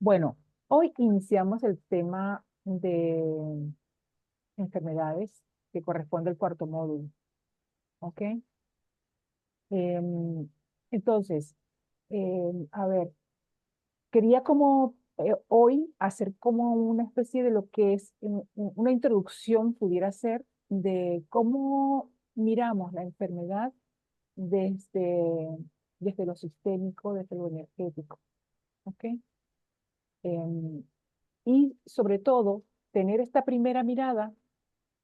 Bueno, hoy iniciamos el tema de enfermedades que corresponde al cuarto módulo, ¿ok? Em, entonces, a ver, quería como hoy hacer como una especie de lo que es una introducción, pudiera ser, de cómo miramos la enfermedad desde, desde lo sistémico, desde lo energético, ¿ok? Em, y sobre todo, tener esta primera mirada,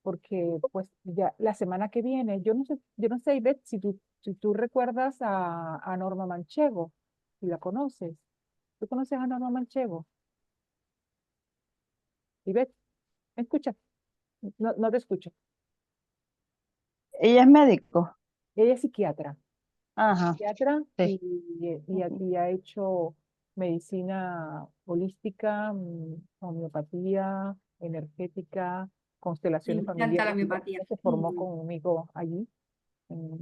porque pues ya la semana que viene, yo no sé, Ivette, si tú recuerdas a Norma Manchego, si la conoces. ¿Tú conoces a Norma Manchego? Ivette, ¿me escuchas? No, no te escucho. Ella es médico. Ella es psiquiatra, Ajá, psiquiatra sí. y ha hecho medicina holística, homeopatía, energética, Me constelaciones encanta la familiares. homeopatía. Ella se formó conmigo allí. No,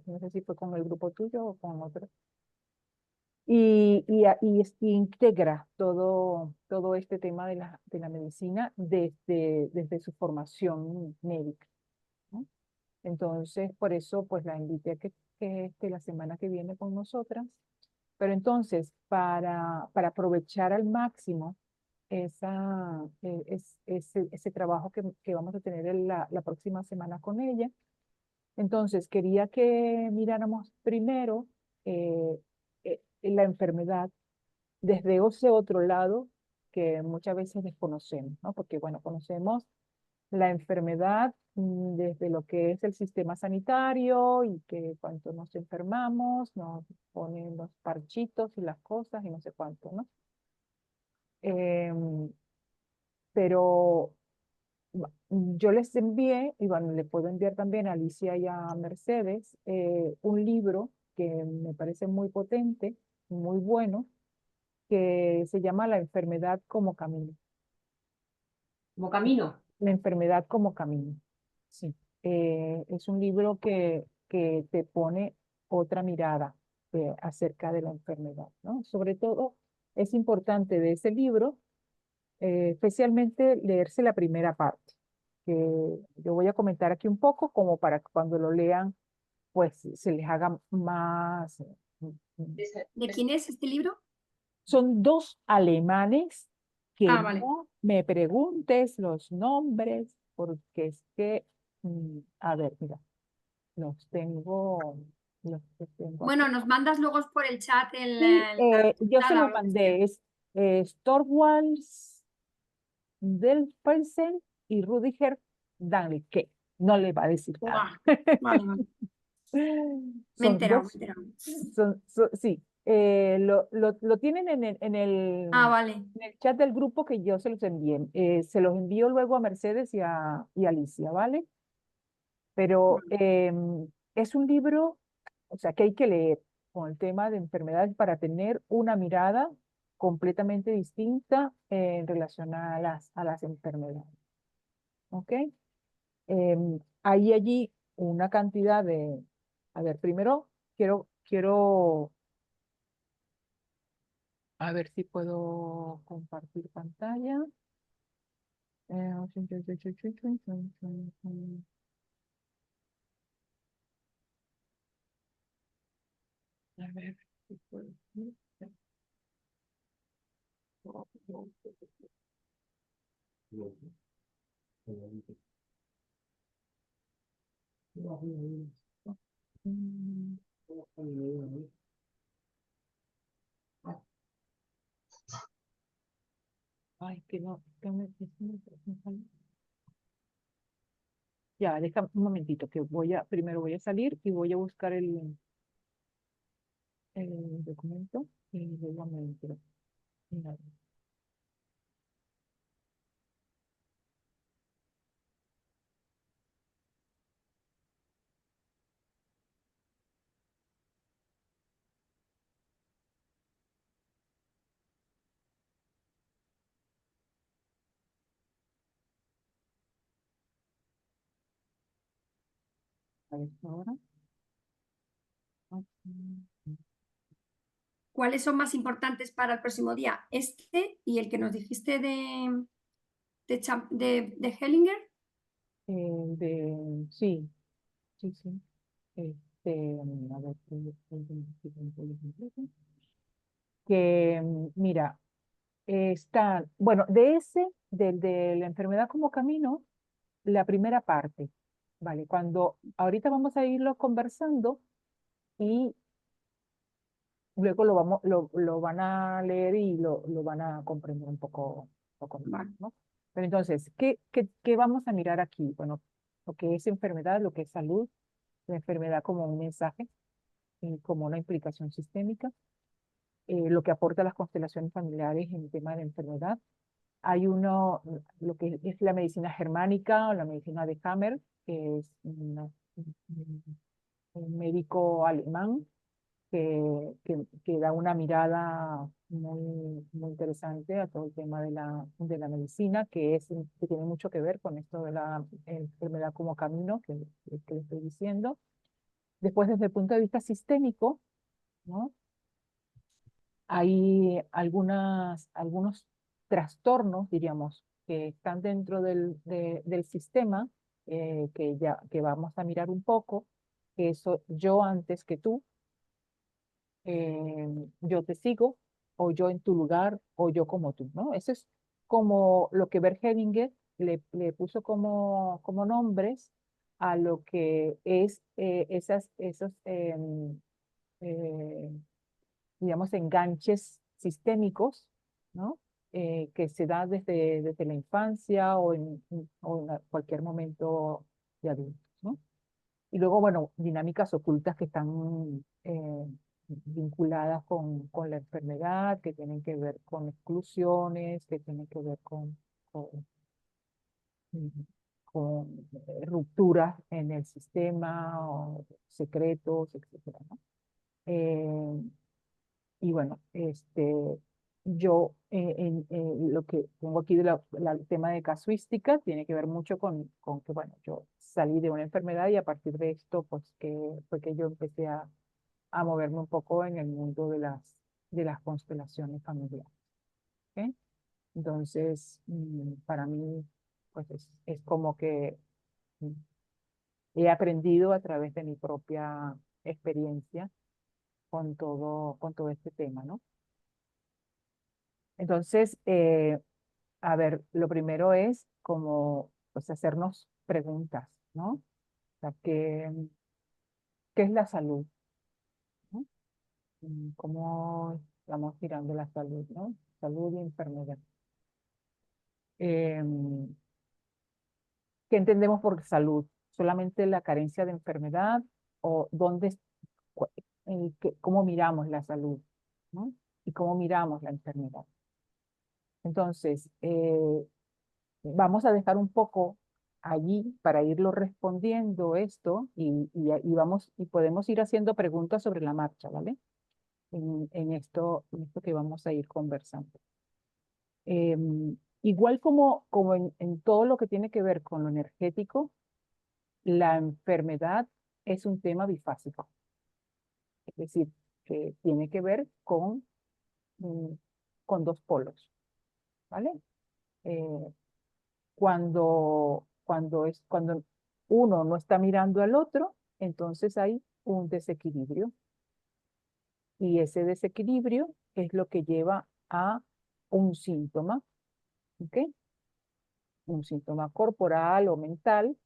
no sé si fue con el grupo tuyo o con otro. Y integra todo este tema de la medicina desde su formación médica, ¿no? Entonces, por eso, pues la invité a que esté la semana que viene con nosotras. Pero entonces, para aprovechar al máximo ese trabajo que vamos a tener en la próxima semana con ella, entonces quería que miráramos primero la enfermedad desde ese otro lado que muchas veces desconocemos, ¿no? Porque, bueno, conocemos la enfermedad desde lo que es el sistema sanitario y que cuando nos enfermamos nos ponen los parchitos y las cosas y no sé cuánto, ¿no? Em, pero yo les envié, y bueno, le puedo enviar también a Alicia y a Mercedes un libro que me parece muy potente, muy bueno, que se llama La enfermedad como camino. Como camino. La enfermedad como camino. Sí. Es un libro que te pone otra mirada acerca de la enfermedad, ¿no? Sobre todo, es importante de ese libro, especialmente leerse la primera parte, que yo voy a comentar aquí un poco, como para que cuando lo lean, pues se les haga más. ¿De quién es este libro? Son dos alemanes que Ah, vale. no me preguntes los nombres, porque es que, a ver, mira, los tengo, los tengo Bueno, aquí. nos mandas luego por el chat Sí, la yo se entrada o los lo que sea. mandé, es Torvalds Delfersen y Rudiger Dahlke. No le va a decir nada. Buah. Vale, vale. Me he Son enterado, me he dos, enterado. sí, lo tienen Ah, vale. en el chat del grupo que yo se los envié. Se los envío luego a Mercedes y a Alicia, ¿vale? Pero Vale. es un libro, o sea, que hay que leer con el tema de enfermedades para tener una mirada completamente distinta en relación a las enfermedades, ¿ok? Hay allí una cantidad de, a ver, primero quiero, a ver si puedo compartir pantalla. A ver si puedo. Mm, Ay, que no, me sale. Ya, déjame un momentito, que primero voy a salir y voy a buscar el documento y luego me entro. Mira, a ver, ahora. Ok. ¿cuáles son más importantes para el próximo día? Este y el que nos dijiste de Hellinger. Sí, sí, sí. A ver, que mira, está, bueno, de ese, del de la enfermedad como camino, la primera parte, ¿vale? Cuando ahorita vamos a irlo conversando y luego lo van a leer y lo van a comprender un poco mejor, Vale. ¿no? Pero entonces, ¿qué vamos a mirar aquí? Bueno, lo que es enfermedad, lo que es salud, la enfermedad como un mensaje y como una implicación sistémica, lo que aporta las constelaciones familiares en el tema de la enfermedad. Hay lo que es la medicina germánica o la medicina de Hammer, que es un médico alemán que da una mirada muy interesante a todo el tema de la medicina, que tiene mucho que ver con esto de la enfermedad como camino que le estoy diciendo. Después, desde el punto de vista sistémico, ¿no? Hay algunos trastornos, diríamos, que están dentro del sistema, que vamos a mirar un poco, que eso yo antes que tú, yo te sigo, o yo en tu lugar, o yo como tú, ¿no? Eso es como lo que Bert Hellinger le puso como nombres a lo que es esos eh, digamos, enganches sistémicos, ¿no? Que se da desde la infancia o en cualquier momento de adultos, ¿no? Y luego, bueno, dinámicas ocultas que están vinculadas con la enfermedad, que tienen que ver con exclusiones, que tienen que ver con, con rupturas en el sistema, o secretos, etcétera, ¿no? Y bueno, yo lo que tengo aquí el tema de casuística tiene que ver mucho con que, bueno, yo salí de una enfermedad y a partir de esto, pues que fue que yo empecé a moverme un poco en el mundo de las constelaciones familiares. ¿Ok? Entonces, para mí, pues es como que mm, he aprendido a través de mi propia experiencia con todo este tema, ¿no? Entonces, a ver, lo primero es como pues, hacernos preguntas, ¿no? O sea, ¿qué es la salud? ¿No? ¿Cómo estamos mirando la salud, ¿no? Salud y enfermedad. ¿Qué entendemos por salud? ¿Solamente la carencia de enfermedad o cu- cómo miramos la salud, ¿no? Y cómo miramos la enfermedad? Entonces, vamos a dejar un poco allí para irlo respondiendo esto y podemos ir haciendo preguntas sobre la marcha, ¿vale? En esto que vamos a ir conversando. Igual como en todo lo que tiene que ver con lo energético, la enfermedad es un tema bifásico, es decir, que tiene que ver mm, con dos polos, ¿vale? Eh, cuando uno no está mirando al otro, entonces hay un desequilibrio. Y ese desequilibrio es lo que lleva a un síntoma, ¿ok? Un síntoma corporal o mental,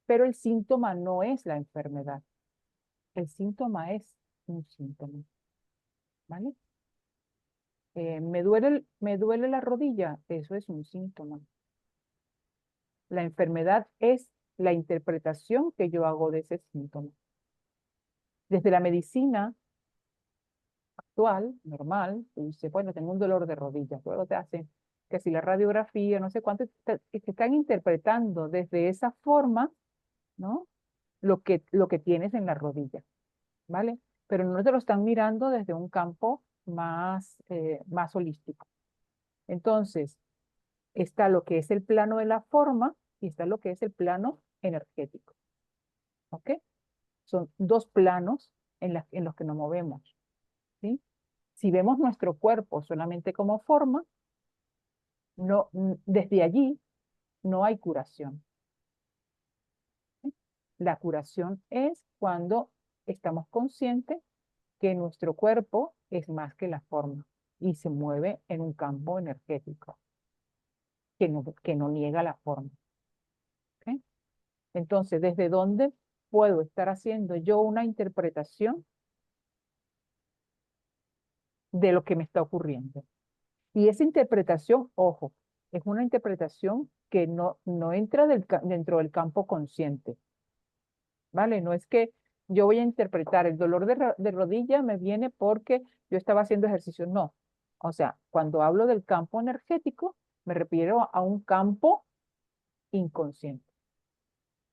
pero el síntoma no es la enfermedad. El síntoma es un síntoma, ¿vale? Me duele la rodilla, eso es un síntoma. La enfermedad es la interpretación que yo hago de ese síntoma. Desde la medicina actual, normal, tú dices, bueno, tengo un dolor de rodillas, luego te hacen que si la radiografía, no sé cuánto, te están interpretando desde esa forma, ¿no? Lo que tienes en la rodilla, ¿vale? Pero no te lo están mirando desde un campo más holístico. Entonces, está lo que es el plano de la forma y está lo que es el plano energético, ¿ok? Son dos planos en los que nos movemos, ¿sí? Si vemos nuestro cuerpo solamente como forma, no, desde allí no hay curación. La curación es cuando estamos conscientes que nuestro cuerpo es más que la forma y se mueve en un campo energético que no niega la forma. ¿Ok? Entonces, ¿desde dónde puedo estar haciendo yo una interpretación de lo que me está ocurriendo? Y esa interpretación, ojo, es una interpretación que no entra dentro del campo consciente, ¿vale? No es que yo voy a interpretar el dolor de rodilla me viene porque yo estaba haciendo ejercicio, no. O sea, cuando hablo del campo energético, me refiero a un campo inconsciente,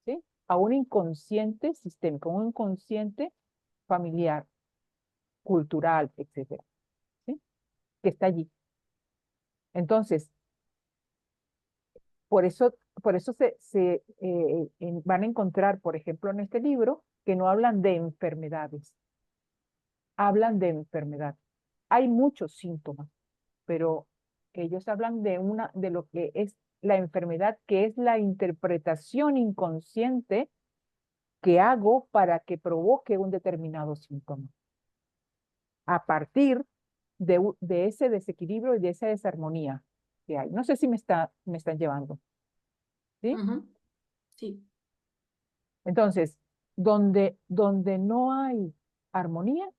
¿sí? A un inconsciente sistémico, un inconsciente familiar, cultural, etcétera, ¿sí? Que está allí. Entonces, por eso van a encontrar, por ejemplo, en este libro, que no hablan de enfermedades, hablan de enfermedad. Hay muchos síntomas, pero ellos hablan de lo que es la enfermedad, que es la interpretación inconsciente que hago para que provoque un determinado síntoma. A partir de ese desequilibrio y de esa desarmonía que hay. No sé si me están llevando, ¿sí? Sí. Entonces, donde no hay armonía,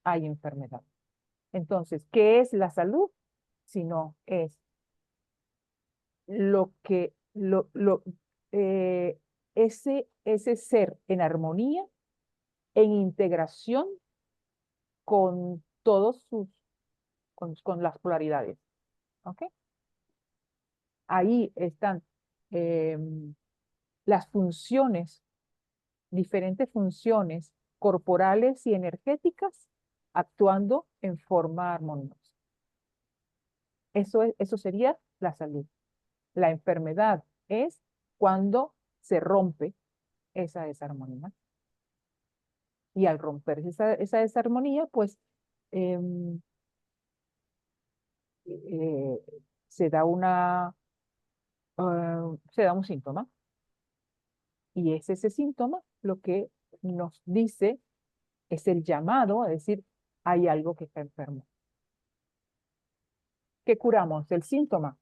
hay enfermedad. Entonces, ¿qué es la salud? Si no es lo que, eh, ese ser en armonía, en integración con todos con las polaridades. ¿Ok? Ahí están eh, las funciones, diferentes funciones corporales y energéticas actuando en forma armoniosa. Eso sería la salud. La enfermedad es cuando se rompe esa desarmonía. Y al romperse esa desarmonía, pues eh, eh, se da se da un síntoma. Y es ese síntoma lo que nos dice, es el llamado a decir, hay algo que está enfermo. ¿Qué curamos? El síntoma.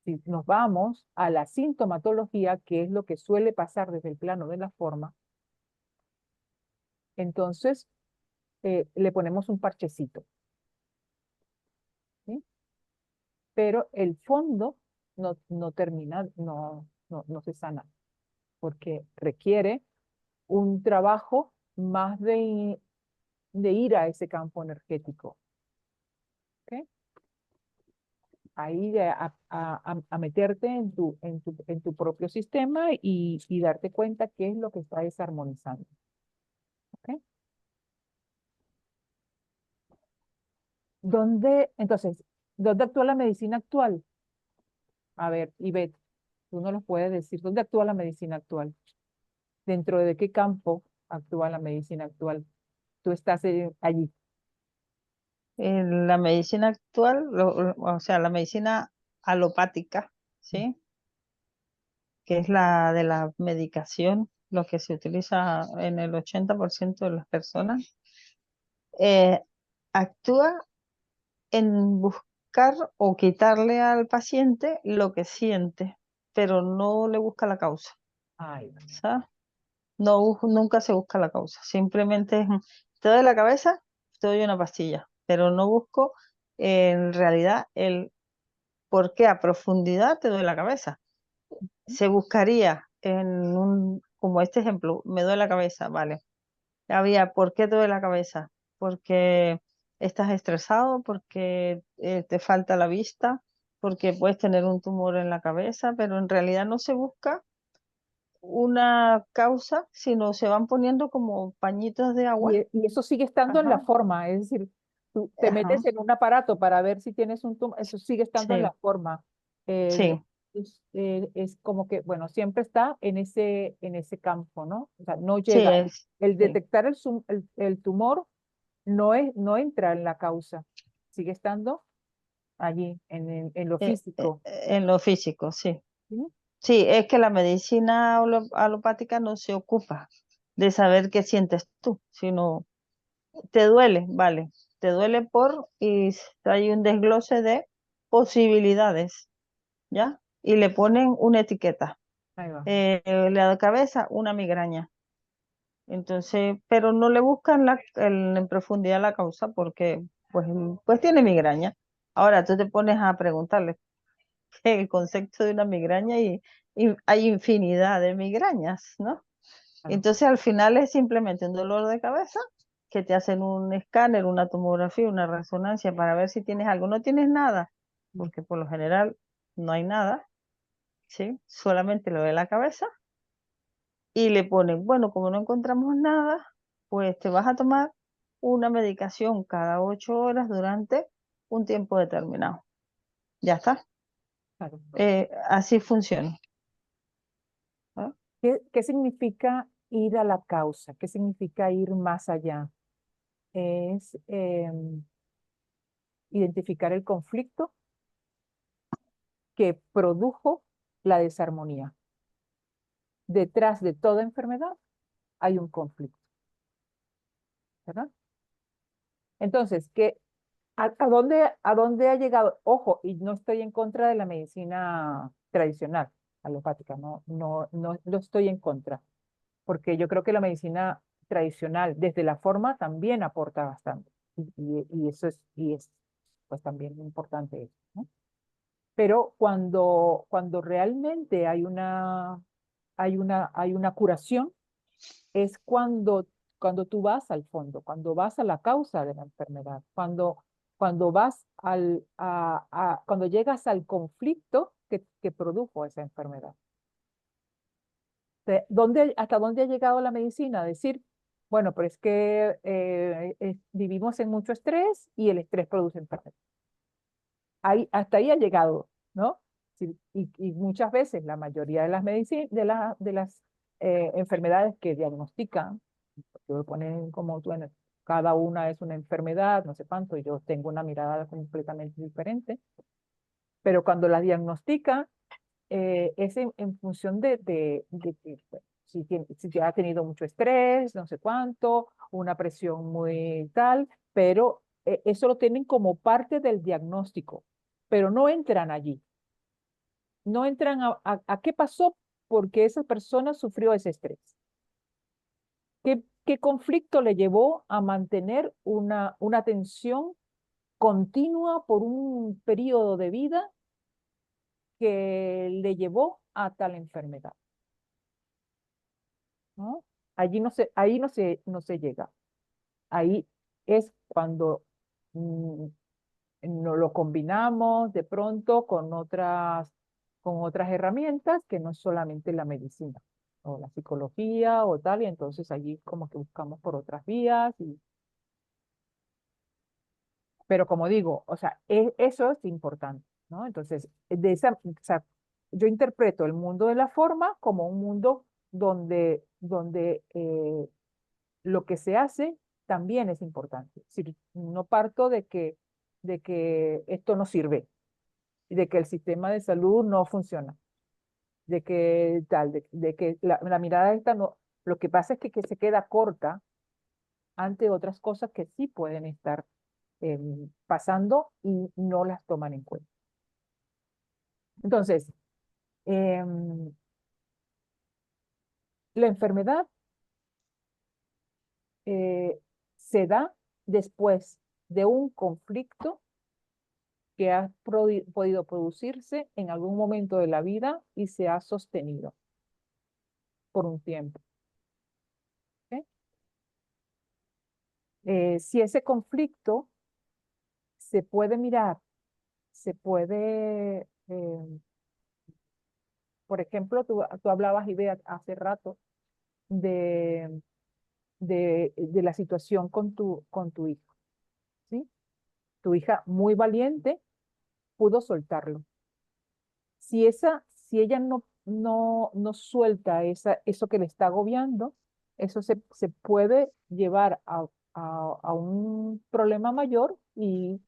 Si nos vamos a la sintomatología, que es lo que suele pasar desde el plano de la forma, entonces le ponemos un parchecito, ¿sí? Pero el fondo no termina, no se sana, porque requiere un trabajo más de ir a ese campo energético. ¿Ok? Ahí a meterte en tu propio sistema y darte cuenta qué es lo que está desarmonizando. ¿Ok? Entonces, ¿dónde actúa la medicina actual? A ver, Ivette, tú no lo puedes decir. ¿Dónde actúa la medicina actual? ¿Dentro de qué campo actúa la medicina actual? Tú estás allí. En la medicina actual, o sea, la medicina alopática, ¿sí? Que es la de la medicación, lo que se utiliza en el 80% de las personas, eh, actúa en buscar o quitarle al paciente lo que siente, pero no le busca la causa, Ay, ¿sabes? No, nunca se busca la causa, simplemente es, te doy la cabeza, te doy una pastilla, pero no busco en realidad el por qué a profundidad te doy la cabeza. Se buscaría en como este ejemplo, me duele la cabeza, vale. Había, ¿por qué te duele la cabeza? Porque estás estresado, porque te falta la vista, porque puedes tener un tumor en la cabeza, pero en realidad no se busca una causa, sino se van poniendo como pañitos de agua. y eso sigue estando en la Ajá, forma, es decir, tú te ajá, metes en un aparato para ver si tienes un tumor, eso sigue estando en sí, la forma. Eh, sí, es como que, bueno, siempre está en ese campo, ¿no? O sea, no sí, llega. El sí, detectar el tumor no entra en la causa, sigue estando allí, en lo físico. En lo físico, sí. ¿Sí? Sí, es que la medicina alopática no se ocupa de saber qué sientes tú, sino te duele, vale, te duele y hay un desglose de posibilidades, ¿ya? Y le ponen una etiqueta. Ahí va. La cabeza, una migraña. Entonces, pero no le buscan en profundidad la causa porque pues tiene migraña. Ahora tú te pones a preguntarle el concepto de una migraña y hay infinidad de migrañas, ¿no? Claro. Entonces al final es simplemente un dolor de cabeza que te hacen un escáner, una tomografía, una resonancia para ver si tienes algo. No tienes nada, porque por lo general no hay nada, ¿sí? Solamente lo de la cabeza y le ponen, bueno, como no encontramos nada, pues te vas a tomar una medicación cada 8 horas durante un tiempo determinado. Ya está. Claro. Así funciona. ¿No? ¿Qué significa ir a la causa? ¿Qué significa ir más allá? Es identificar el conflicto que produjo la desarmonía. Detrás de toda enfermedad hay un conflicto, ¿verdad? Entonces, ¿a dónde ha llegado? Ojo, y no estoy en contra de la medicina tradicional, alopática, no estoy en contra, porque yo creo que la medicina tradicional, desde la forma, también aporta bastante. Y eso es pues también importante eso, ¿no? Pero cuando realmente hay una curación, es cuando tú vas al fondo, cuando vas a la causa de la enfermedad, cuando vas cuando llegas al conflicto que produjo esa enfermedad. ¿Hasta dónde ha llegado la medicina? Decir, bueno, pero es que vivimos en mucho estrés y el estrés produce enfermedad. Hasta ahí ha llegado, ¿no? Sí, y muchas veces la mayoría de las enfermedades que diagnostican, porque lo ponen como, bueno, cada una es una enfermedad, no sé cuánto, y yo tengo una mirada completamente diferente, pero cuando las diagnostican, es en función de que bueno, si ha tenido mucho estrés, no sé cuánto, una presión muy tal, pero eso lo tienen como parte del diagnóstico, pero no entran allí, no entran a qué pasó porque esa persona sufrió ese estrés. ¿Qué conflicto le llevó a mantener una tensión continua por un periodo de vida que le llevó a tal enfermedad? ¿No? Ahí no se llega. Ahí es cuando mm, no lo combinamos de pronto con otras herramientas que no es solamente la medicina o la psicología o tal, y entonces allí como que buscamos por otras vías. Pero como digo, o sea, eso es importante, ¿no? Entonces, o sea, yo interpreto el mundo de la forma como un mundo donde lo que se hace también es importante. Es decir, no parto de que esto no sirve, de que el sistema de salud no funciona, de que tal, de que la mirada esta no, lo que pasa es que se queda corta ante otras cosas que sí pueden estar pasando y no las toman en cuenta. Entonces, em, la enfermedad eh, se da después de un conflicto que ha podido producirse en algún momento de la vida y se ha sostenido por un tiempo. ¿Ok? Si ese conflicto se puede mirar, se puede, por ejemplo, tú hablabas, Ivea, hace rato de la situación con tu hijo, ¿sí? Tu hija muy valiente pudo soltarlo. Si ella no suelta eso que le está agobiando, eso se puede llevar a un problema mayor y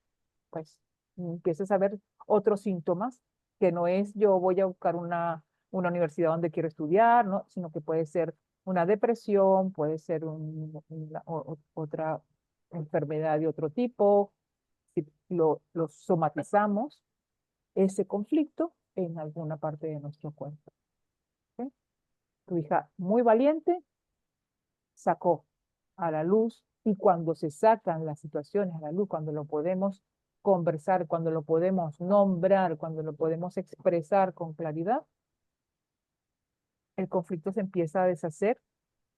pues empiezas a ver otros síntomas, que no es yo voy a buscar una universidad donde quiero estudiar, ¿no? Sino que puede ser una depresión, puede ser otra enfermedad de otro tipo. Si lo somatizamos, ese conflicto en alguna parte de nuestro cuerpo. ¿Ok? Tu hija, muy valiente, sacó a la luz, y cuando se sacan las situaciones a la luz, cuando lo podemos conversar, cuando lo podemos nombrar, cuando lo podemos expresar con claridad, el conflicto se empieza a deshacer,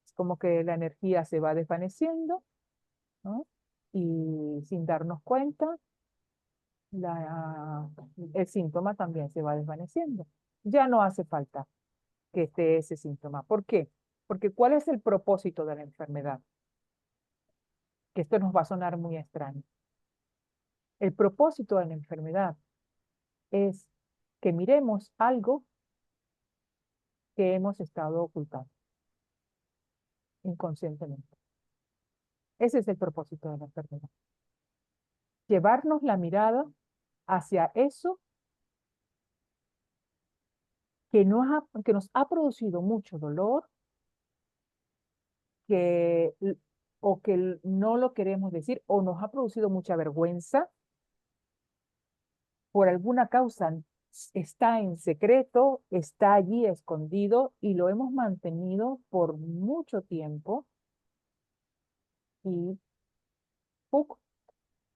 es como que la energía se va desvaneciendo, ¿no? Y sin darnos cuenta, la, el síntoma también se va desvaneciendo. Ya no hace falta que esté ese síntoma. ¿Por qué? Porque ¿cuál es el propósito de la enfermedad? Que esto nos va a sonar muy extraño. El propósito de la enfermedad es que miremos algo que hemos estado ocultando inconscientemente. Ese es el propósito de la enfermedad. Llevarnos la mirada hacia eso que nos ha producido mucho dolor, que, o que no lo queremos decir, o nos ha producido mucha vergüenza, por alguna causa está en secreto, está allí escondido y lo hemos mantenido por mucho tiempo y ¡puc!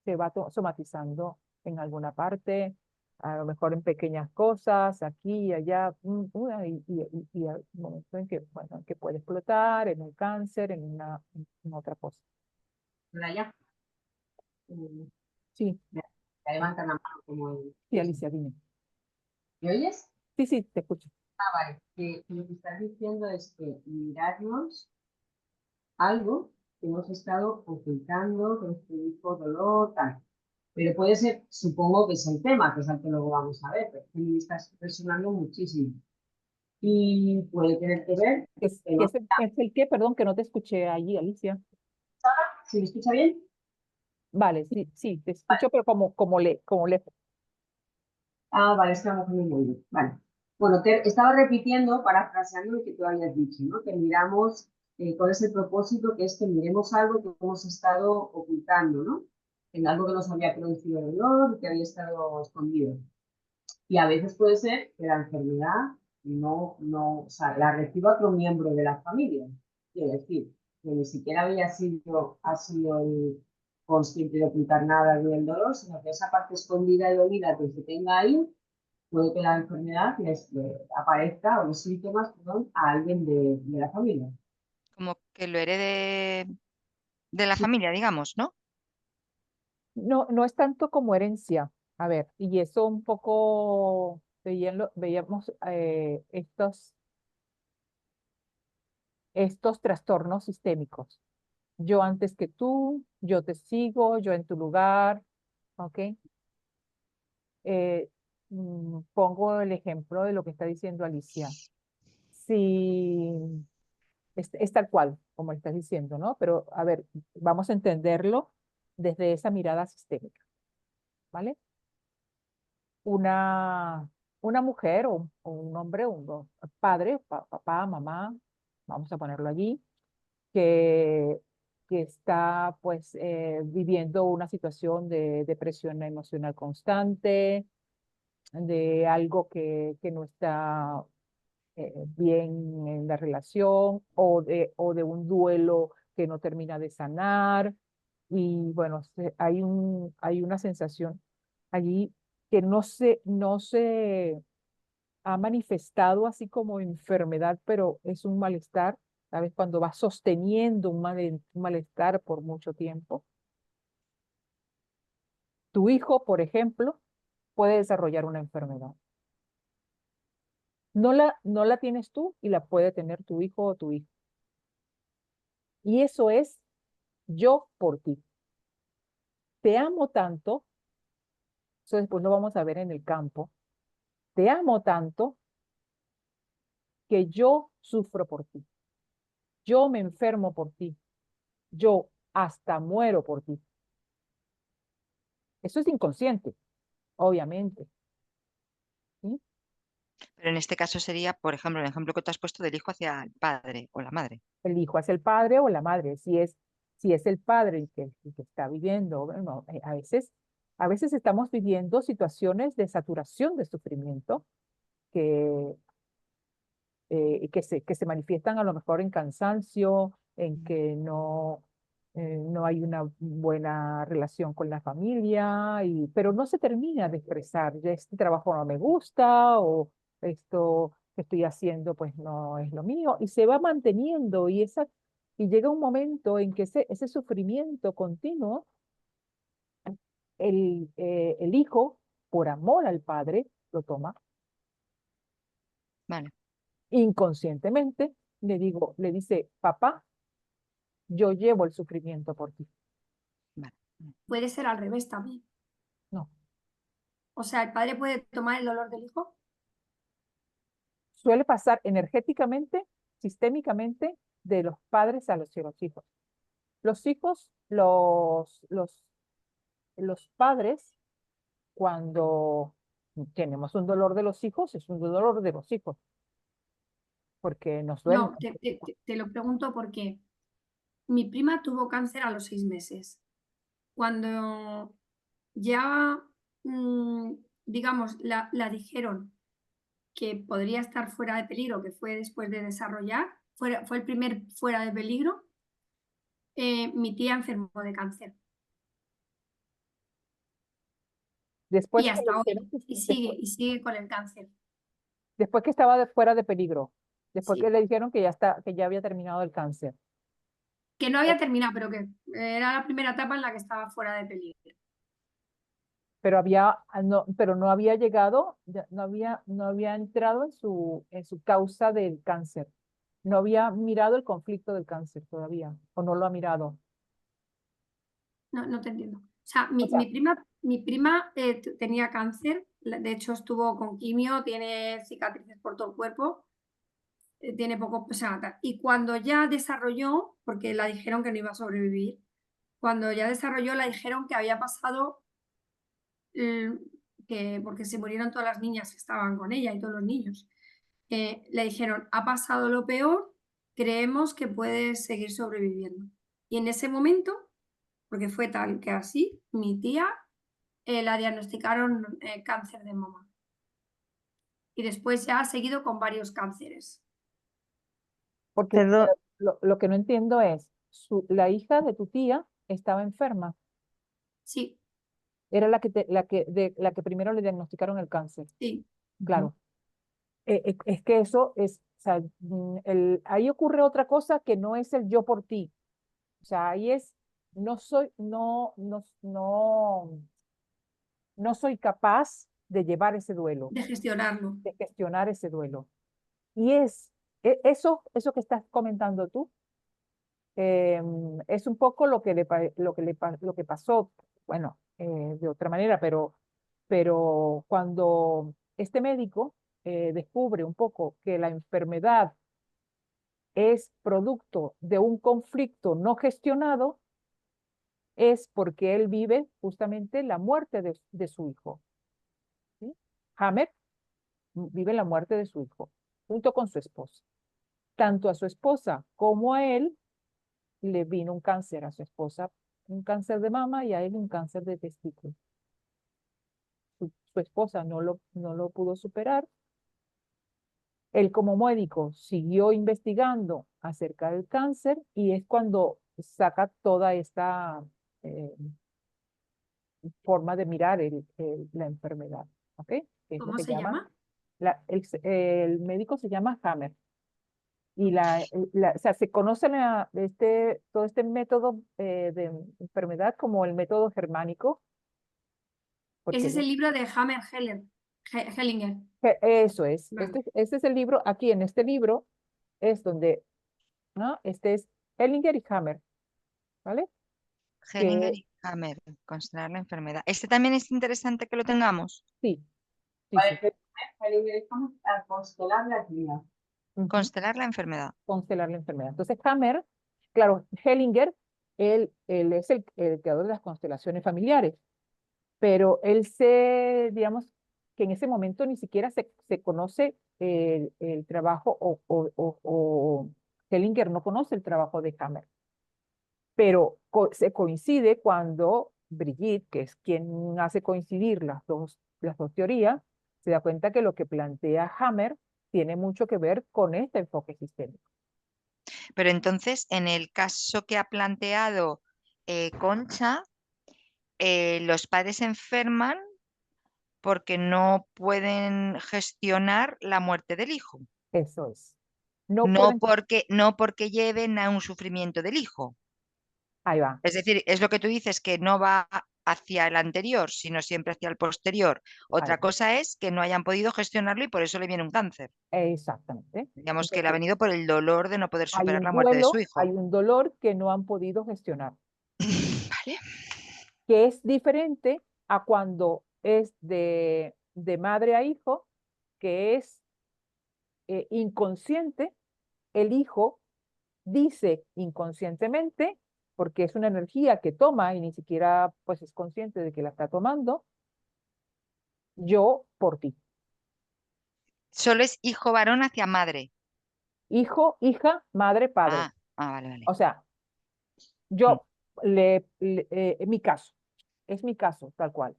Se va somatizando en alguna parte, a lo mejor en pequeñas cosas, aquí y allá, y hay un momento en que, bueno, en que puede explotar en un cáncer, en otra cosa. Soraya, mm, Sí, te levantan la mano como el... sí, Alicia, dime. ¿Me oyes? Sí, sí, te escucho. Ah, vale. Que lo que estás diciendo es que mirarnos algo que hemos estado ocultando, que nos produjo dolor, tal. Pero puede ser, supongo que es el tema, que es al que luego vamos a ver, pero es que me estás presionando muchísimo. Y puede tener que ver, que no, Es el qué? Perdón, que no te escuché allí, Alicia. ¿se me escucha bien? Vale, sí, sí, te Vale. escucho, pero como lejos. Ah, vale, es que a lo mejor no me oigo. Vale. Bueno, te estaba repitiendo, parafraseando lo que tú habías dicho, ¿no? Que miramos, cuál es el propósito, que es que miremos algo que hemos estado ocultando, ¿no? En algo que nos había producido dolor y que había estado escondido. Y a veces puede ser que la enfermedad o sea, la reciba otro miembro de la familia. Quiero decir, que ni siquiera ha sido el consciente de ocultar nada del dolor, sino que esa parte escondida y dolida que se tenga ahí, puede que la enfermedad le aparezca o los síntomas, perdón, a alguien de la familia. Como que lo herede de la familia, digamos, ¿no? No, no es tanto como herencia. A ver, y eso un poco veíamos estos trastornos sistémicos. Yo antes que tú, yo te sigo, yo en tu lugar, ¿ok? Eh, pongo el ejemplo de lo que está diciendo Alicia. Si es tal cual, como estás diciendo, ¿no? Pero a ver, vamos a entenderlo desde esa mirada sistémica, ¿vale? Una, una mujer o un hombre, un padre, papá, mamá, vamos a ponerlo allí, que, que está pues viviendo una situación de depresión emocional constante, de algo que no está bien en la relación, o de un duelo que no termina de sanar. Y bueno, hay una sensación allí que no se ha manifestado así como enfermedad, pero es un malestar, ¿sabes? Cuando va sosteniendo un malestar por mucho tiempo. Tu hijo, por ejemplo, puede desarrollar una enfermedad. No la tienes tú y la puede tener tu hijo o tu hija. Y eso es yo por ti. Te amo tanto, eso después lo vamos a ver en el campo. Te amo tanto que yo sufro por ti. Yo me enfermo por ti. Yo hasta muero por ti. Eso es inconsciente, obviamente. ¿Sí? Pero en este caso sería, por ejemplo, el ejemplo que tú has puesto del hijo hacia el padre o la madre. El hijo es el padre o la madre. Si es el padre el que está viviendo, bueno, a veces estamos viviendo situaciones de saturación de sufrimiento que, que se manifiestan a lo mejor en cansancio, en que no hay una buena relación con la familia, pero no se termina de expresar, ya este trabajo no me gusta o esto que estoy haciendo pues no es lo mío, y se va manteniendo y llega un momento en que ese sufrimiento continuo, el hijo, por amor al padre, lo toma Vale, inconscientemente, le dice, papá, yo llevo el sufrimiento por ti. vale. Puede ser al revés también. No, O sea, el padre puede tomar el dolor del hijo. suele pasar energéticamente, sistémicamente, de los padres a los hijos. Los hijos, los padres, cuando tenemos un dolor de los hijos, es un dolor de los hijos, porque nos duelen. No, te lo pregunto porque mi prima tuvo cáncer a los 6 meses. Cuando ya, digamos, la dijeron que podría estar fuera de peligro, que fue después de desarrollar, fue el primer fuera de peligro, mi tía enfermó de cáncer. Después Y que le hasta dijeron hoy, y sigue con el cáncer. después que estaba fuera de peligro, después que Sí. le dijeron que ya había terminado el cáncer. Que no había terminado, pero que era la primera etapa en la que estaba fuera de peligro. Pero no había llegado, no había entrado en su causa del cáncer. No había mirado el conflicto del cáncer todavía, o no lo ha mirado. No te entiendo. O sea, O sea, mi prima tenía cáncer, de hecho estuvo con quimio, tiene cicatrices por todo el cuerpo, tiene poco, o sea, y cuando ya desarrolló, porque la dijeron que no iba a sobrevivir, cuando ya desarrolló la dijeron que había pasado, porque se murieron todas las niñas que estaban con ella y todos los niños, le dijeron, ha pasado lo peor, creemos que puedes seguir sobreviviendo. Y en ese momento, porque fue tal que así, mi tía la diagnosticaron cáncer de mama. Y después ya ha seguido con varios cánceres. porque Perdón, lo que no entiendo es, la hija de tu tía estaba enferma, Sí, era la que primero le diagnosticaron el cáncer. sí. Claro. Es que eso es, o sea, ahí ocurre otra cosa que no es el yo por ti. O sea, ahí es, no soy capaz de llevar ese duelo, De gestionarlo. de gestionar ese duelo. Y eso que estás comentando tú, es un poco lo que pasó, bueno, de otra manera, pero cuando este médico descubre un poco que la enfermedad es producto de un conflicto no gestionado, es porque él vive justamente la muerte de su hijo. ¿Sí? Hammer vive la muerte de su hijo, junto con su esposa. Tanto a su esposa como a él le vino un cáncer, a su esposa un cáncer de mama y a él un cáncer de testículo. Su esposa no lo pudo superar. Él como médico siguió investigando acerca del cáncer y es cuando saca toda esta eh, forma de mirar la enfermedad, ¿ok? Que es lo ¿Cómo que se llama, llama? el médico se llama Hammer. Y o sea, se conoce todo este método de enfermedad como el método germánico, Ese porque es el libro de Hammer Hellinger. eso es. Vale. Este es el libro, aquí en este libro es donde, ¿no? Este es Hellinger y Hammer, ¿vale? Hellinger Que y Hammer, constelar la enfermedad. Este también es interesante que lo tengamos. sí, sí, sí. Vale, estamos a constelar la vida. Ujú. Constelar la enfermedad. Constelar la enfermedad. Entonces, Hammer, claro, Hellinger él es el creador de las constelaciones familiares, pero digamos, que en ese momento ni siquiera se conoce el trabajo o Hellinger no conoce el trabajo de Hammer, pero se coincide cuando Brigitte, que es quien hace coincidir las dos teorías, se da cuenta que lo que plantea Hammer tiene mucho que ver con este enfoque sistémico. Pero entonces, en el caso que ha planteado Concha, los padres se enferman porque no pueden gestionar la muerte del hijo, Eso es. No pueden, no porque lleven a un sufrimiento del hijo. ahí va, Es decir, es lo que tú dices, que no va hacia el anterior, sino siempre hacia el posterior. ahí Otra va. cosa es que no hayan podido gestionarlo y por eso le viene un cáncer. Exactamente. Digamos que le ha Entonces, venido por el dolor de no poder hay superar un la muerte de su duelo, hay hijo. un dolor que no han podido gestionar, Vale. ¿sí? Que es diferente a cuando es de madre a hijo, que es inconsciente. El hijo dice inconscientemente, porque es una energía que toma y ni siquiera pues es consciente de que la está tomando, yo por ti. Solo es hijo varón hacia madre. Hijo, hija, madre, padre. Vale, vale. O sea, Mm. yo, en es mi caso, tal cual,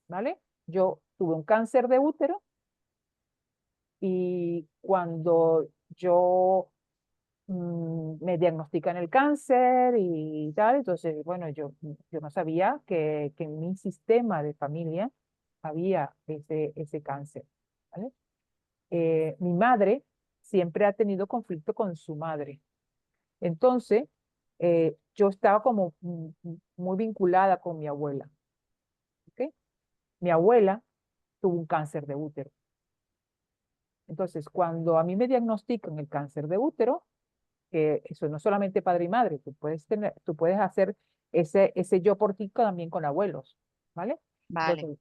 ¿vale? Yo tuve un cáncer de útero y cuando yo me diagnostican el cáncer y tal, entonces, bueno, yo no sabía que en mi sistema de familia había ese cáncer, ¿vale? Mi madre siempre ha tenido conflicto con su madre. Entonces, yo estaba como muy vinculada con mi abuela, ¿ok? Mi abuela tuvo un cáncer de útero. Entonces, cuando a mí me diagnostican el cáncer de útero, que eso no es solamente padre y madre, tú puedes hacer ese yo por ti también con abuelos, ¿vale? Vale.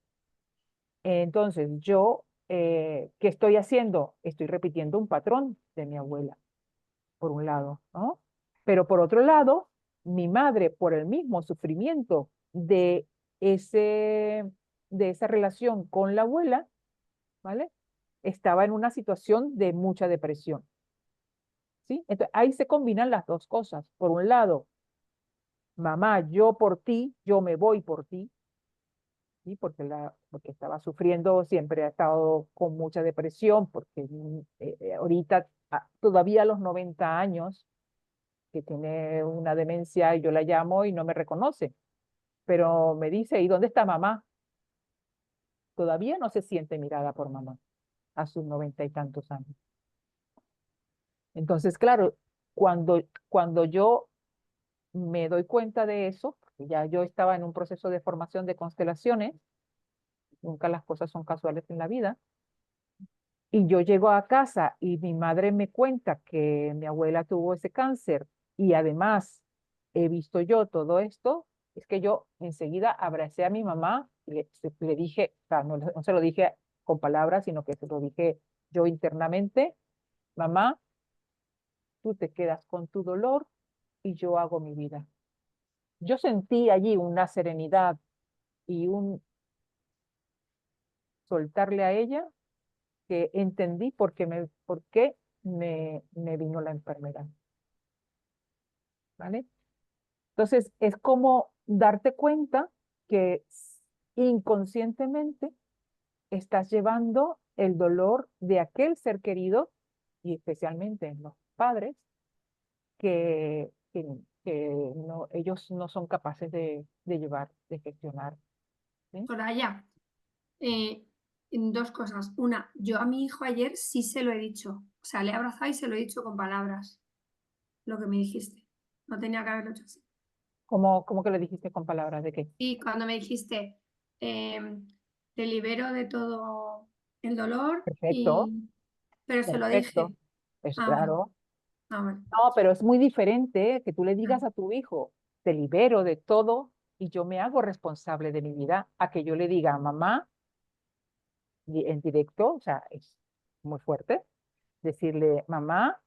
Entonces yo, ¿qué estoy haciendo? Estoy repitiendo un patrón de mi abuela, por un lado, ¿no? Pero por otro lado, mi madre, por el mismo sufrimiento ese, de esa relación con la abuela, ¿vale? Estaba en una situación de mucha depresión, ¿sí? Entonces ahí se combinan las dos cosas. Por un lado, mamá, yo por ti, yo me voy por ti, ¿sí? Porque estaba sufriendo, siempre ha estado con mucha depresión, porque ahorita, todavía a los 90 años, que tiene una demencia y yo la llamo y no me reconoce, pero me dice, ¿y dónde está mamá? Todavía no se siente mirada por mamá a sus 90 y tantos años. Entonces, claro, cuando yo me doy cuenta de eso, porque ya yo estaba en un proceso de formación de constelaciones, nunca las cosas son casuales en la vida, y yo llego a casa y mi madre me cuenta que mi abuela tuvo ese cáncer y además he visto yo todo esto, es que yo enseguida abracé a mi mamá y le dije, o sea, no se lo dije con palabras, sino que se lo dije yo internamente, mamá, tú te quedas con tu dolor y yo hago mi vida. Yo sentí allí una serenidad y un soltarle a ella que entendí por qué me vino la enfermedad, ¿vale? Entonces, es como darte cuenta que inconscientemente estás llevando el dolor de aquel ser querido, y especialmente en los padres, que no, ellos no son capaces de llevar, de gestionar, ¿sí? Soraya, en dos cosas. Una, yo a mi hijo ayer sí se lo he dicho. O sea, le he abrazado y se lo he dicho con palabras, lo que me dijiste. No tenía que haberlo hecho así. Cómo que le dijiste con palabras de qué? Y cuando me dijiste, te libero de todo el dolor, Perfecto, pero se lo perfecto. dije. Es Ah, vale. claro. Ah, vale. No, pero es muy diferente que tú le digas Mm. a tu hijo, te libero de todo y yo me hago responsable de mi vida, a que yo le diga a mamá en directo, o sea, es muy fuerte, decirle, mamá,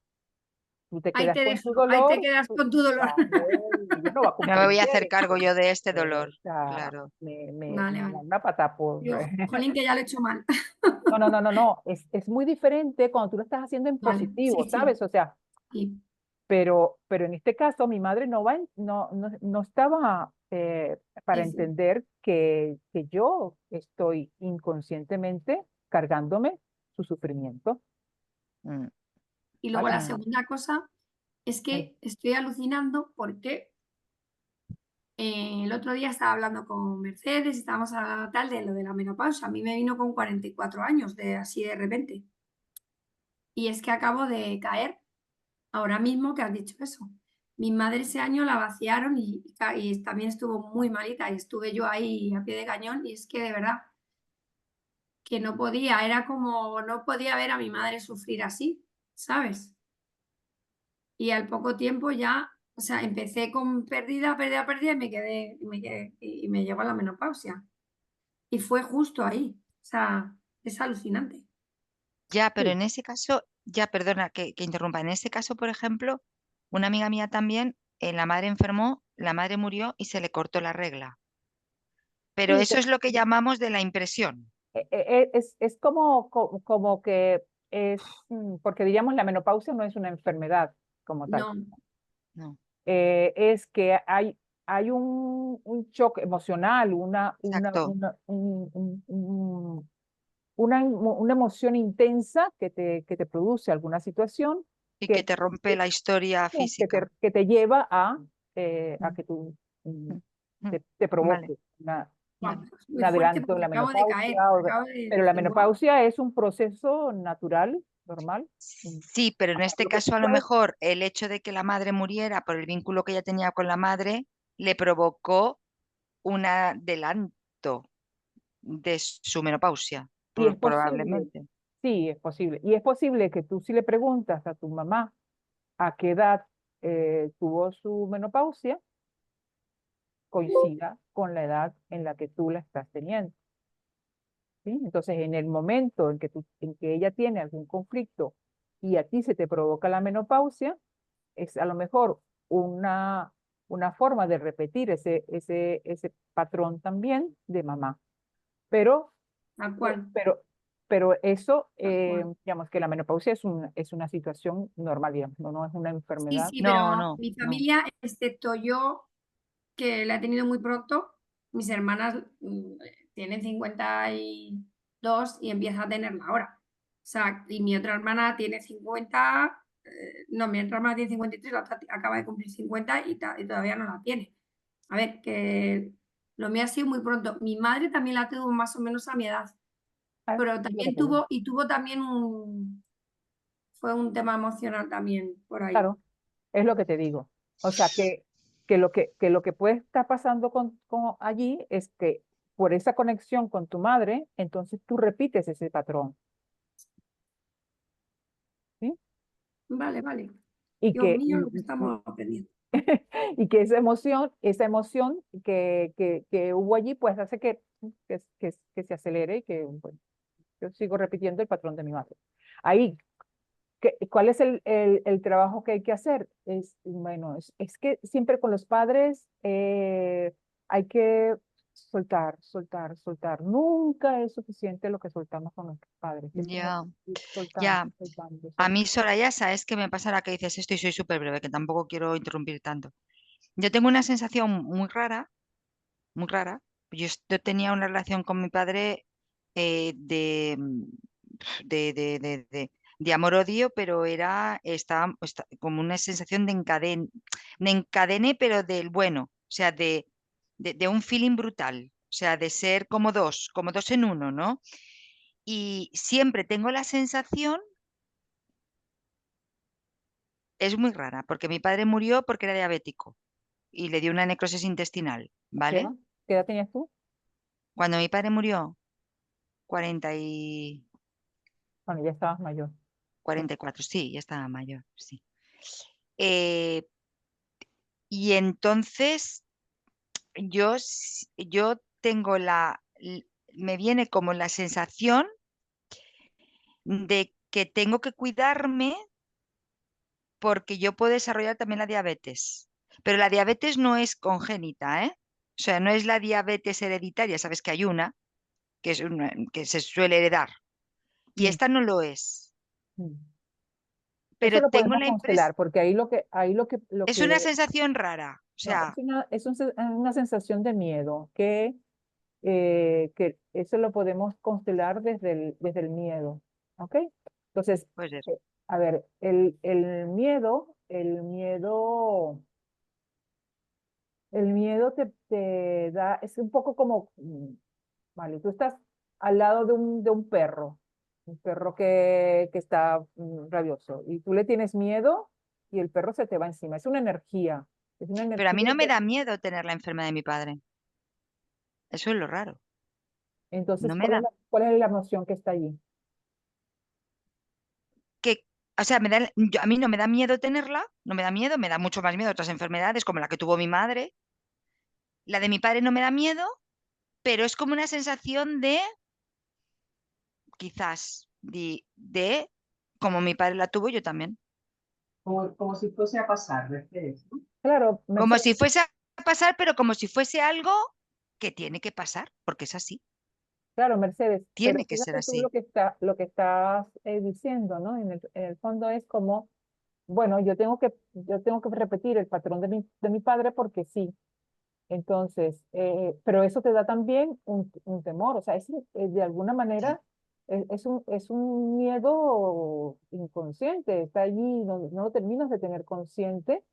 tú te Ahí quedas te con tu dejo, ahí te dolor, quedas con tu dolor. claro, yo no voy a No me voy a hacer comprender, cargo yo de este o dolor, sea, claro. Vale, me da vale. una pata por... Yo, jolín, que ya lo he hecho mal. No, no, no, no, no, es muy diferente cuando tú lo estás haciendo en Vale, positivo, sí, sí, ¿sabes? O sea, sí. pero en este caso mi madre no estaba para Sí, sí. entender que yo estoy inconscientemente cargándome su sufrimiento, Mm, Y luego ¿vale? la mm. segunda cosa es Ay, que estoy alucinando porque el otro día estaba hablando con Mercedes, estábamos hablando tal de lo de la menopausia. A mí me vino con 44 años, así de repente. Y es que acabo de caer ahora mismo que has dicho eso. Mi madre ese año la vaciaron y también estuvo muy malita y estuve yo ahí a pie de cañón y es que de verdad que no podía, era como no podía ver a mi madre sufrir así, ¿sabes? Y al poco tiempo ya, o sea, empecé con pérdida y y me llegó la menopausia. Y fue justo ahí. O sea, es alucinante. Ya, pero sí, en ese caso, ya, perdona que interrumpa, en ese caso, por ejemplo, una amiga mía también, la madre enfermó, la madre murió y se le cortó la regla. Pero sí, eso es lo que llamamos de la impresión. es como que es, porque diríamos la menopausia no es una enfermedad como tal. No, No, Es que hay un shock emocional, exacto. una emoción intensa que te produce alguna situación Y que que, te rompe la historia física. que te lleva a Mm, que tú mm, mm. te Vale, provoque buah, vale. es muy un fuerte adelanto en porque la acabo de menopausia. caer. Acabo de Pero la decir, wow. menopausia es un proceso natural, normal. Sí, pero en este Lo que tú caso a lo puedes, mejor el hecho de que la madre muriera por el vínculo que ella tenía con la madre le provocó un adelanto de su menopausia, y es posible, probablemente. sí, es posible. Y es posible que tú si le preguntas a tu mamá a qué edad tuvo su menopausia, coincida con la edad en la que tú la estás teniendo. ¿Sí? Entonces, en el momento en que ella tiene algún conflicto y a ti se te provoca la menopausia, es a lo mejor una, una forma de repetir ese patrón también de mamá. Pero, Tal eh, cual, pero, pero eso, tal cual. digamos que la menopausia es una situación normal, digamos, no es una Sí, enfermedad. sí, No, pero no, mi no. familia, excepto yo, que la he tenido muy pronto, mis hermanas tienen 52 y empieza a tenerla ahora. O sea, y mi otra hermana tiene 50, no, mi otra hermana tiene 53, la otra acaba de cumplir 50 y todavía no la tiene. A ver, que lo mío ha sido muy pronto. Mi madre también la tuvo más o menos a mi edad, Ah, pero es lo que también te digo. tuvo también fue un tema emocional también por ahí. Claro, es lo que te digo. O sea, que lo que puede estar pasando con allí es que por esa conexión con tu madre, entonces tú repites ese patrón, ¿sí? Vale, vale. Y Dios que, mío, lo que estamos aprendiendo. y que esa emoción que hubo allí, pues hace que se acelere y que, bueno, yo sigo repitiendo el patrón de mi madre. Ahí, ¿cuál es el trabajo que hay que hacer? Bueno, es que siempre con los padres hay que soltar, soltar, soltar. Nunca es suficiente lo que soltamos con nuestros padres. Es como Ya, ir soltando, ya. soltando, A soltando. mí, Soraya, ¿sabes qué me pasa ahora que dices esto? Y soy súper breve, que tampoco quiero interrumpir tanto. Yo tengo una sensación muy rara, muy rara. Yo tenía una relación con mi padre eh, de, mm, de amor-odio, pero estaba como una sensación de encadene, pero del bueno, o sea, de un feeling brutal, o sea, de ser como dos en uno, ¿no? Y siempre tengo la sensación, es muy rara, porque mi padre murió porque era diabético y le dio una necrosis intestinal, ¿Qué ¿vale? edad? ¿Qué edad tenías tú? Cuando mi padre murió, 40 y Bueno, ya estabas mayor. Sí. 44, sí, ya estaba mayor, sí. Eh, y entonces yo tengo me viene como la sensación de que tengo que cuidarme porque yo puedo desarrollar también la diabetes. Pero la diabetes no es congénita, ¿eh? O sea, no es la diabetes hereditaria, sabes que hay una que se suele heredar. Y Mm, esta no lo es. mm. Eso Pero lo tengo podemos la impresión, constelar, porque es una sensación rara. O no, sea, una sensación de miedo, que eso lo podemos constelar desde el miedo, ¿ok? Entonces, pues eso. a ver, el miedo te da, es un poco como, vale, tú estás al lado de un perro que está rabioso, y tú le tienes miedo y el perro se te va encima. Es una Pero a mí energía no me que, da miedo tener la enfermedad de mi padre. Eso es lo raro. No entonces, me da ¿cuál es la emoción que está allí? que, o sea, a mí no me da miedo tenerla, no me da miedo, me da mucho más miedo otras enfermedades como la que tuvo mi madre. La de mi padre no me da miedo, pero es como una sensación de, quizás, de como mi padre la tuvo, yo también. Como si fuese a pasar, Mercedes, ¿no? Claro, Como Mercedes. si fuese a pasar, pero como si fuese algo que tiene que pasar, porque es así, Claro, Mercedes, pero tiene que ser fíjate tú así. lo que estás diciendo, ¿no? En el fondo es como, bueno, yo tengo que repetir el patrón de mi padre porque sí. Entonces, pero eso te da también un temor, o sea, de alguna Sí, manera es un miedo inconsciente, está allí, no lo terminas de tener consciente,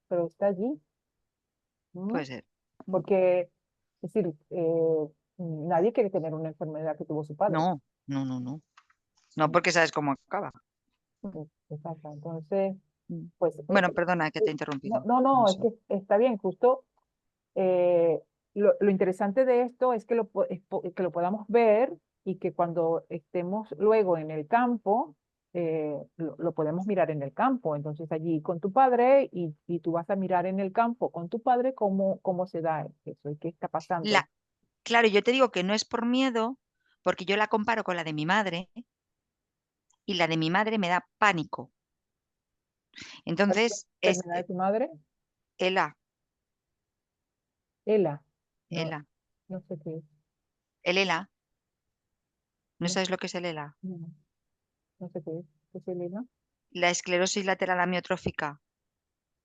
pero está allí, puede ¿no? ser. Mm. Porque, es decir, nadie quiere tener una enfermedad que tuvo su padre. No, no, no, no. No, porque sabes cómo acaba. Exacto. Entonces, Mm. pues, Bueno, perdona que te he no, interrumpido. no, No no, es sé. que está bien, justo lo interesante de esto es que lo podamos ver y que cuando estemos luego en el campo, lo podemos mirar en el campo. Entonces allí con tu padre y tú vas a mirar en el campo con tu padre cómo se da eso y qué está pasando. Claro, yo te digo que no es por miedo, porque yo la comparo con la de mi madre y la de mi madre me da pánico. ¿Cuál es la Entonces, enfermedad de tu madre? ELA, Ela. No, ELA, no sé qué es. el ELA, ¿no No, sabes lo que es el ELA? no, no sé qué es. ¿Qué es el Ela? La esclerosis lateral amiotrófica.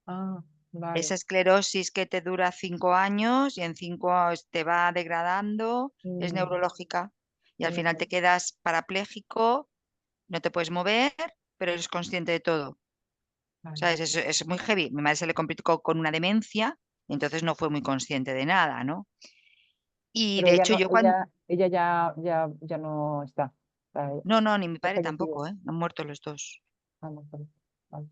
Ah, vale. Esa esclerosis que te dura 5 años y en 5 años te va degradando, es Mm, neurológica y al final vale, te quedas parapléjico, no te puedes mover, pero eres consciente de todo. vale. ¿Sabes? Es muy heavy. Mi madre se le complicó con una demencia y entonces no fue muy consciente de nada, ¿no? Y Pero de ella hecho no, yo cuando... ella ya no está. No, no, ni mi Ha padre fallecido. tampoco, ¿eh? Han muerto los dos. Ah, no, vale.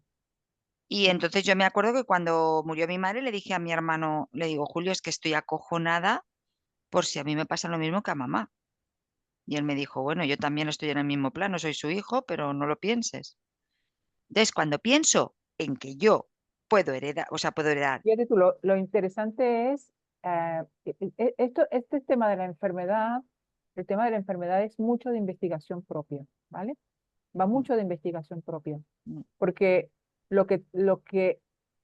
Y entonces yo me acuerdo que cuando murió mi madre le dije a mi hermano, le digo, Julio, es que estoy acojonada por si a mí me pasa lo mismo que a mamá. Y él me dijo, bueno, yo también estoy en el mismo plano, soy su hijo, pero no lo pienses. Entonces, cuando pienso en que yo puedo heredar, o sea, puedo heredar, Fíjate tú, lo interesante es, este tema de la enfermedad, el tema de la enfermedad es mucho de investigación propia, ¿vale? Va mm, mucho de investigación propia, mm, porque lo que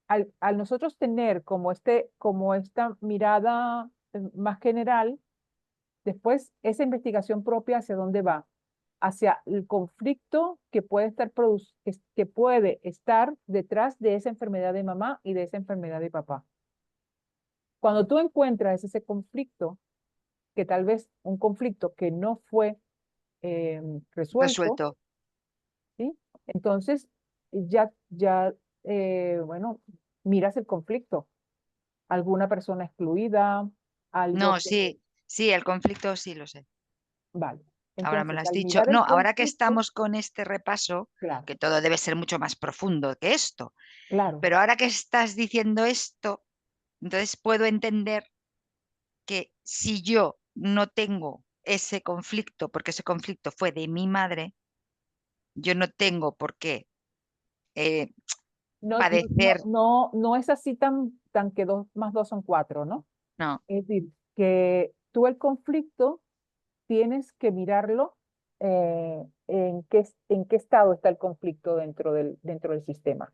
al nosotros tener como esta mirada más general, después esa investigación propia, ¿hacia dónde va? Hacia el conflicto que puede estar detrás de esa enfermedad de mamá y de esa enfermedad de papá. Cuando tú encuentras ese conflicto, que tal vez un conflicto que no fue resuelto, resuelto. ¿sí? Entonces bueno, miras el conflicto. Alguna persona excluida, algo No, que, sí, sí, el conflicto sí lo sé. vale. Ahora me lo Entonces, has al dicho. mirar No, el ahora que conflicto, estamos con este repaso, claro, que todo debe ser mucho más profundo que esto, claro. pero ahora que estás diciendo esto, entonces puedo entender que si yo no tengo ese conflicto, porque ese conflicto fue de mi madre, yo no tengo por qué eh, No, no, no, padecer, no es así tan que 2 más 2 son 4, ¿no? no, Es decir, que tú el conflicto tienes que mirarlo en qué estado está el conflicto dentro del sistema.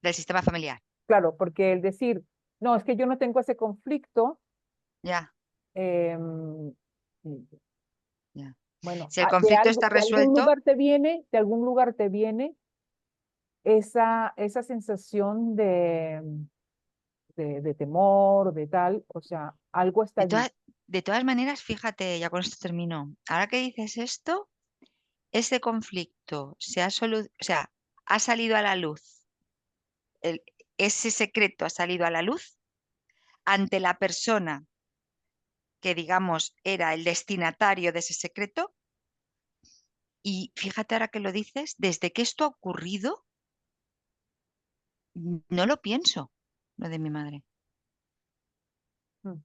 del sistema familiar. Claro, porque el decir, no, es que yo no tengo ese conflicto, Ya, em, ya. bueno, Si el conflicto está de algún resuelto, lugar te viene, de algún lugar te viene esa sensación de temor, de tal, o sea, algo está de allí. todas, de todas maneras, fíjate, ya con esto termino. Ahora que dices esto, ese conflicto o sea, ha salido a la luz, ese secreto ha salido a la luz ante la persona que, digamos, era el destinatario de ese secreto. Y fíjate ahora que lo dices, desde que esto ha ocurrido, no lo pienso, lo de mi madre. Mm.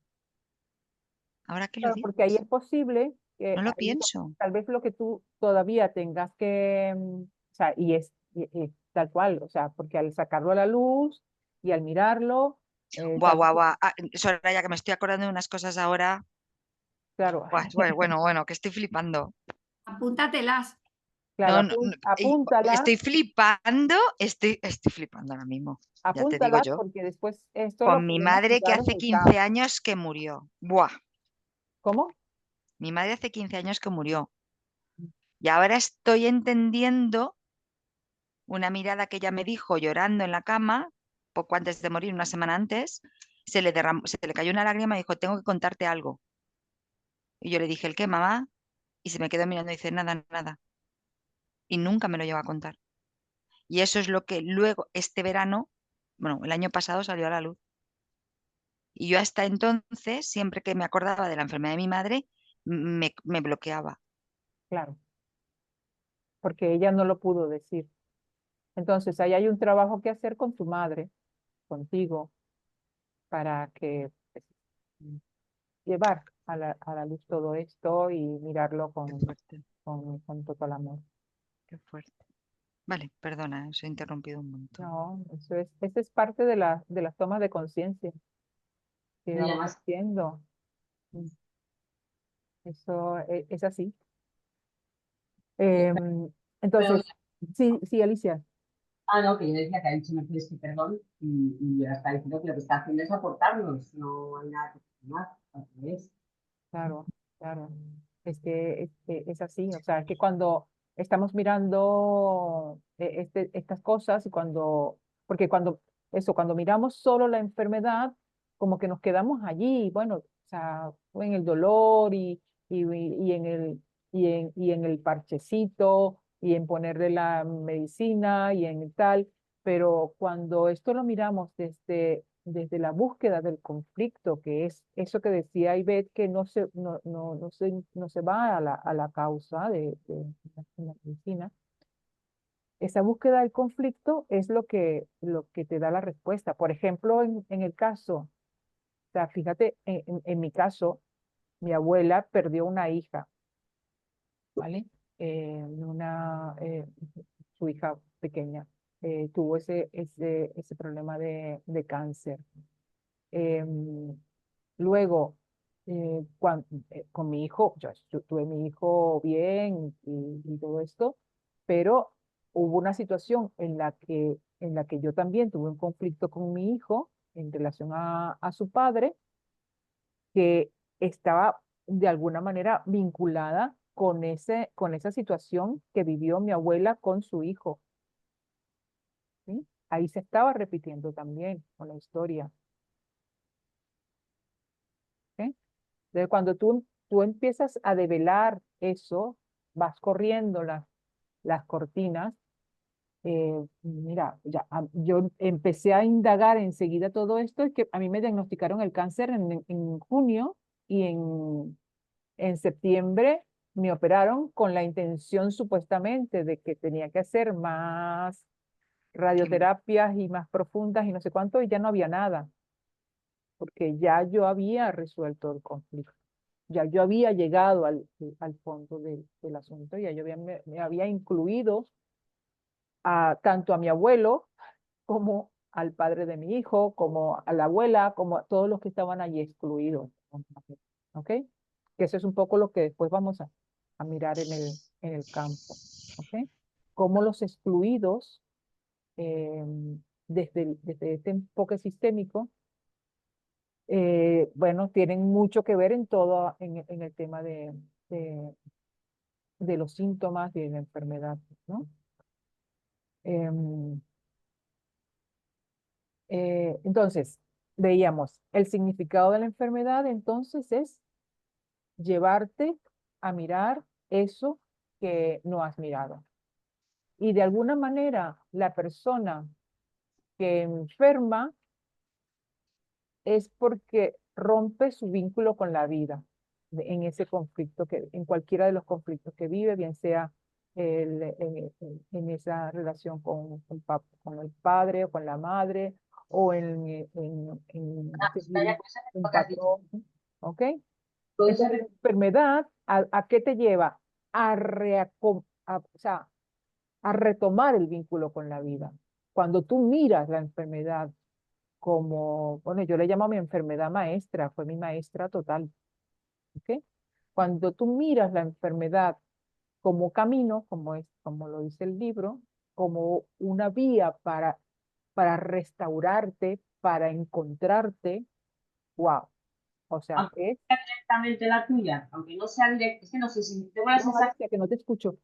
Ahora que lo Claro, porque ahí dices, es posible que no lo ahí pienso. tal vez lo que tú todavía tengas que, o sea, y tal cual, o sea, porque al sacarlo a la luz y al mirarlo, Buah, tal vez, buah, buah. Ah, Soraya, que me estoy acordando de unas cosas ahora. claro, Buah, bueno, que estoy flipando. Apúntatelas. claro, No, no, no, apúntalas, estoy flipando ahora mismo. Ya te digo apúntalas, yo. porque después esto lo Con mi podemos madre que usar en hace el 15 campo. años que murió. Buah, ¿Cómo? mi madre hace 15 años que murió. Y ahora estoy entendiendo una mirada que ella me dijo llorando en la cama, poco antes de morir, una semana antes, se le cayó una lágrima y dijo, tengo que contarte algo. Y yo le dije, ¿el qué, mamá? Y se me quedó mirando y dice, nada, nada. Y nunca me lo lleva a contar. Y eso es lo que luego, este verano, bueno, el año pasado salió a la luz. Y yo hasta entonces, siempre que me acordaba de la enfermedad de mi madre, me bloqueaba. Claro, porque ella no lo pudo decir. Entonces, ahí hay un trabajo que hacer con tu madre, contigo, para que pues, llevar a la luz todo esto y mirarlo Qué fuerte, con total amor. qué fuerte. Vale, perdona, os he interrumpido un montón. No, eso es parte de las tomas de conciencia que No, y vamos además, haciendo. Eso es así. Em, pero, entonces, sí, sí, Alicia, no, que yo decía que ha dicho Mercedes que perdón, y ya está diciendo que lo que está haciendo es aportarnos, no hay nada que más, al revés. claro, claro. Es así, o sea, que cuando estamos mirando estas cosas y porque cuando miramos solo la enfermedad, como que nos quedamos allí, bueno, o sea, en el dolor y en el parchecito y en ponerle la medicina y en el tal, pero cuando esto lo miramos desde la búsqueda del conflicto, que es eso que decía Ivette, que no se va a la causa de la medicina. Esa búsqueda del conflicto es lo que te da la respuesta. Por ejemplo, en el caso, o sea, fíjate, en mi caso, mi abuela perdió una hija, ¿vale? Su hija pequeña tuvo ese problema de cáncer. Em, Luego, con mi hijo, yo tuve mi hijo bien y todo esto, pero hubo una situación en la que yo también tuve un conflicto con mi hijo en relación a su padre, que estaba de alguna manera vinculada con esa situación que vivió mi abuela con su hijo, ¿sí? Ahí se estaba repitiendo también con la historia, ¿sí? Entonces, cuando tú empiezas a develar eso, vas corriendo las cortinas. Mira, yo empecé a indagar enseguida todo esto, es que a mí me diagnosticaron el cáncer en junio y en septiembre me operaron con la intención supuestamente de que tenía que hacer más Quimio. radioterapias y más profundas y no sé cuánto, y ya no había nada, porque ya yo había resuelto el conflicto. Ya yo había llegado al fondo del asunto, ya yo me había incluido tanto a mi abuelo como al padre de mi hijo, como a la abuela, como a todos los que estaban allí excluidos. ¿Ok? Que eso es un poco lo que después vamos a mirar en el campo. ¿Ok? Cómo los excluidos desde este enfoque sistémico, bueno, tienen mucho que ver en todo, en el tema de los síntomas y de la enfermedad, ¿no? Entonces, veíamos, el significado de la enfermedad entonces es llevarte a mirar eso que no has mirado. Y de alguna manera, la persona que enferma es porque rompe su vínculo con la vida en ese conflicto, en cualquiera de los conflictos que vive, bien sea en esa relación con el padre o con la madre, o Vaya, pues, un lo que has dicho. patrón, ¿ok? Puede Entonces, ser la enfermedad, ¿a qué te lleva? O sea, a retomar el vínculo con la vida. Cuando tú miras la enfermedad como, bueno, yo le llamo a mi enfermedad maestra, fue mi maestra total, ¿ok? Cuando tú miras la enfermedad como camino, como lo dice el libro, como una vía para restaurarte, para encontrarte, wow, o sea, aunque sea directamente la tuya, aunque no sea directa, es que no sé si no, Alicia, que no te escucho.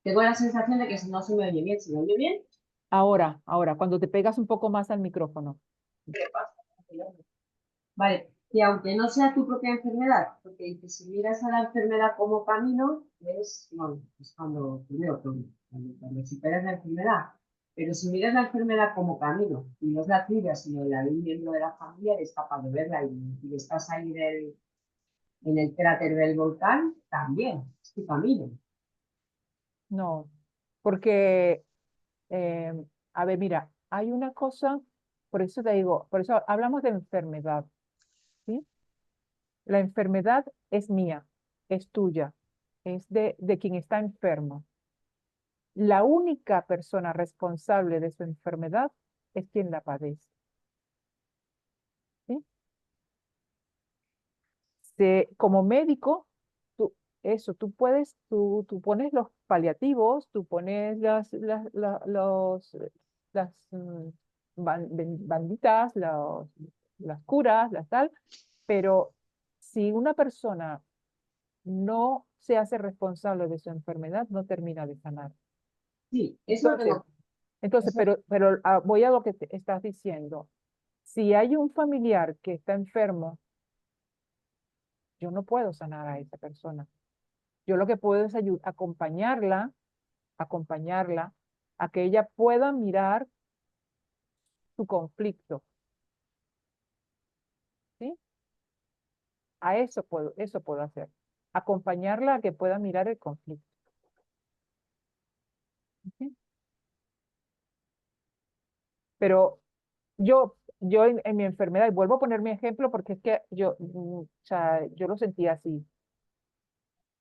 tengo la sensación de que si no se me oye bien, ¿se me oye bien? Ahora, cuando te pegas un poco más al micrófono. ¿Qué pasa? Vale, que aunque no sea tu propia enfermedad, porque dices, si miras a la enfermedad como camino, es cuando primero cuando superas la enfermedad. Pero si miras la enfermedad como camino, y no es la tuya, sino la de un miembro de la familia, eres capaz de verla y estás ahí en el cráter del volcán, también, es tu camino. No, porque, eh, a ver, mira, hay una cosa, por eso te digo, por eso hablamos de enfermedad, ¿sí? La enfermedad es mía, es tuya, es de quien está enfermo. La única persona responsable de su enfermedad es quien la padece, ¿sí? Como médico, tú pones los paliativos, tú pones las banditas, las curas, las tal, pero si una persona no se hace responsable de su enfermedad, no termina de sanar. Sí, eso lo Entonces, tengo. voy a lo que te estás diciendo. Si hay un familiar que está enfermo, yo no puedo sanar a esa persona. Yo lo que puedo es acompañarla a que ella pueda mirar su conflicto, ¿sí? Eso puedo hacer. Acompañarla a que pueda mirar el conflicto. ¿Sí? Pero yo en mi enfermedad, y vuelvo a poner mi ejemplo porque es que o sea, yo lo sentía así.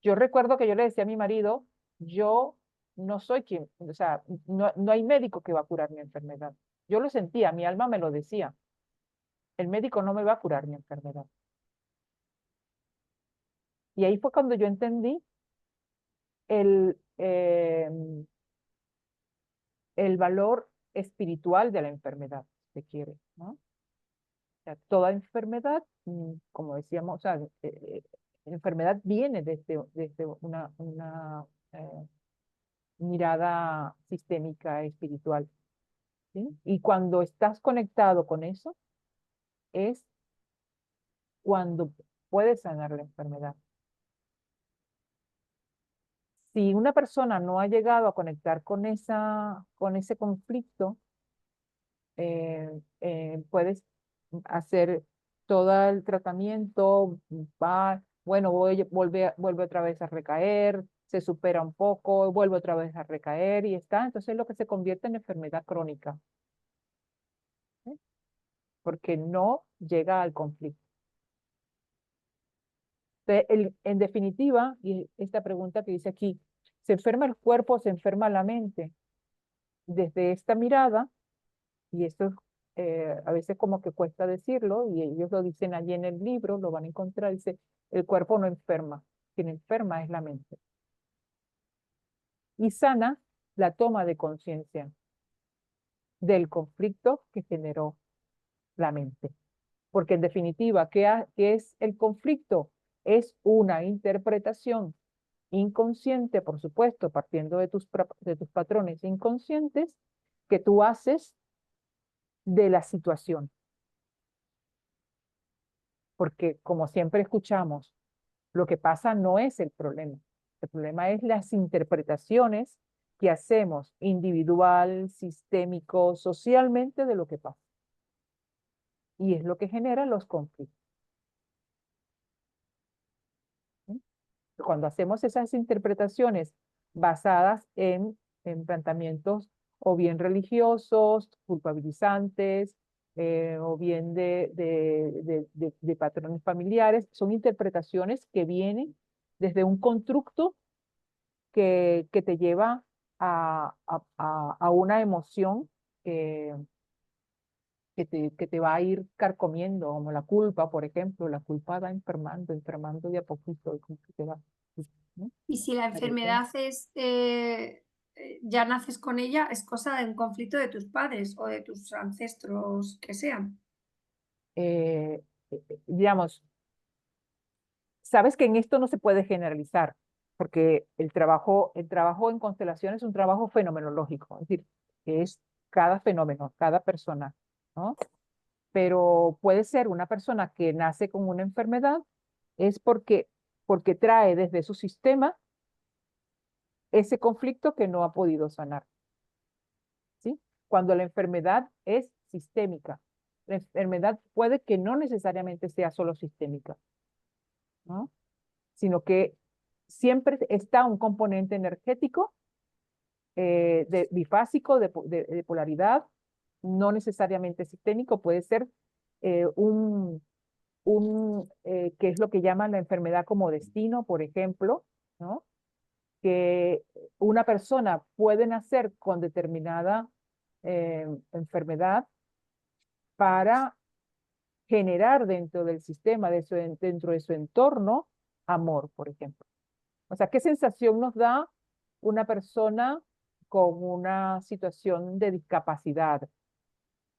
Yo recuerdo que yo le decía a mi marido, yo no soy quien, o sea, no hay médico que va a curar mi enfermedad. Yo lo sentía, mi alma me lo decía. El médico no me va a curar mi enfermedad. Y ahí fue cuando yo entendí el, eh, el valor espiritual de la enfermedad, si se quiere, ¿no? O sea, toda enfermedad, como decíamos, o sea, enfermedad viene desde una mirada sistémica espiritual, ¿sí? Y cuando estás conectado con eso, es cuando puedes sanar la enfermedad. Si una persona no ha llegado a conectar con ese conflicto, puedes hacer todo el tratamiento, bueno, vuelve otra vez a recaer, se supera un poco, vuelve otra vez a recaer y está. Entonces lo que se convierte en enfermedad crónica, ¿sí? Porque no llega al conflicto. En definitiva, y esta pregunta que dice aquí, ¿se enferma el cuerpo o se enferma la mente? Desde esta mirada, y esto a veces como que cuesta decirlo, y ellos lo dicen allí en el libro, lo van a encontrar, dice, el cuerpo no enferma, quien enferma es la mente. Y sana la toma de conciencia. del conflicto que generó la mente. Porque en definitiva, ¿qué es el conflicto? Es una interpretación inconsciente, por supuesto, partiendo de tus patrones inconscientes que tú haces de la situación. Porque como siempre escuchamos, lo que pasa no es el problema es las interpretaciones que hacemos individual, sistémico, socialmente de lo que pasa. Y es lo que genera los conflictos. ¿Sí? Cuando hacemos esas interpretaciones basadas en planteamientos o bien religiosos, culpabilizantes, o bien de patrones familiares, son interpretaciones que vienen desde un constructo que te lleva a una emoción que te va a ir carcomiendo, como la culpa, por ejemplo. La culpa va enfermando, enfermando de a poquito, y como que te va, ¿no? Y si la enfermedad es, ya naces con ella, es cosa de un conflicto de tus padres o de tus ancestros que sean. Digamos, sabes que en esto no se puede generalizar, porque el trabajo en constelación es un trabajo fenomenológico, es decir, que es cada fenómeno, cada persona, ¿no? Pero puede ser una persona que nace con una enfermedad, es porque trae desde su sistema ese conflicto que no ha podido sanar, ¿sí? Cuando la enfermedad es sistémica. La enfermedad puede que no necesariamente sea solo sistémica, ¿no? Sino que siempre está un componente energético, bifásico, de polaridad, no necesariamente sistémico, puede ser que es lo que llaman la enfermedad como destino, por ejemplo, ¿no? Que una persona puede nacer con determinada enfermedad para generar dentro del sistema, dentro de su entorno, amor, por ejemplo. O sea, ¿qué sensación nos da una persona con una situación de discapacidad?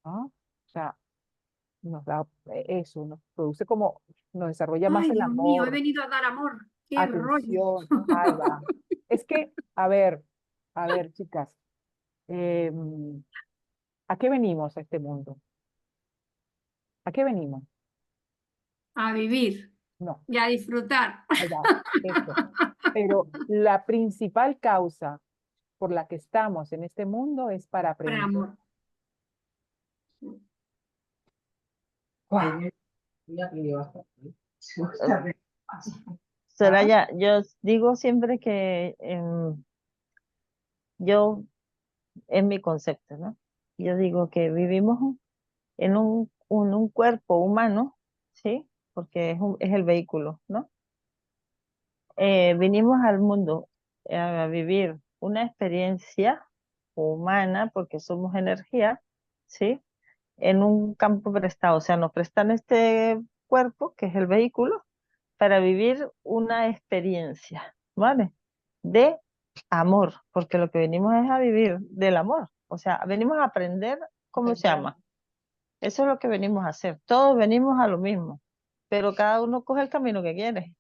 ¿No? O sea, nos da eso, nos produce como, nos desarrolla más Ay, el Dios mío, he amor, venido a dar amor. ¡Qué rollo! atención, ahí va. Es que, a ver, chicas, ¿a qué venimos a este mundo? ¿A qué venimos? A vivir No, y a disfrutar. ahí va, eso. Pero la principal causa por la que estamos en este mundo es para Por el aprender. amor. ¡Guau! Yo aprendí bastante, ¿eh? Me Eh, gusta aprender. ¿Ah? Soraya, yo digo siempre que yo, es mi concepto, ¿no? Yo digo que vivimos en un cuerpo humano, ¿sí? Porque es el vehículo, ¿no? Vinimos al mundo a vivir una experiencia humana, porque somos energía, ¿sí? En un campo prestado, o sea, nos prestan este cuerpo, que es el vehículo, para vivir una experiencia, ¿vale? De amor, porque lo que venimos es a vivir del amor, o sea, venimos a aprender cómo se ama. Eso es lo que venimos a hacer. Todos venimos a lo mismo, pero cada uno coge el camino que quiere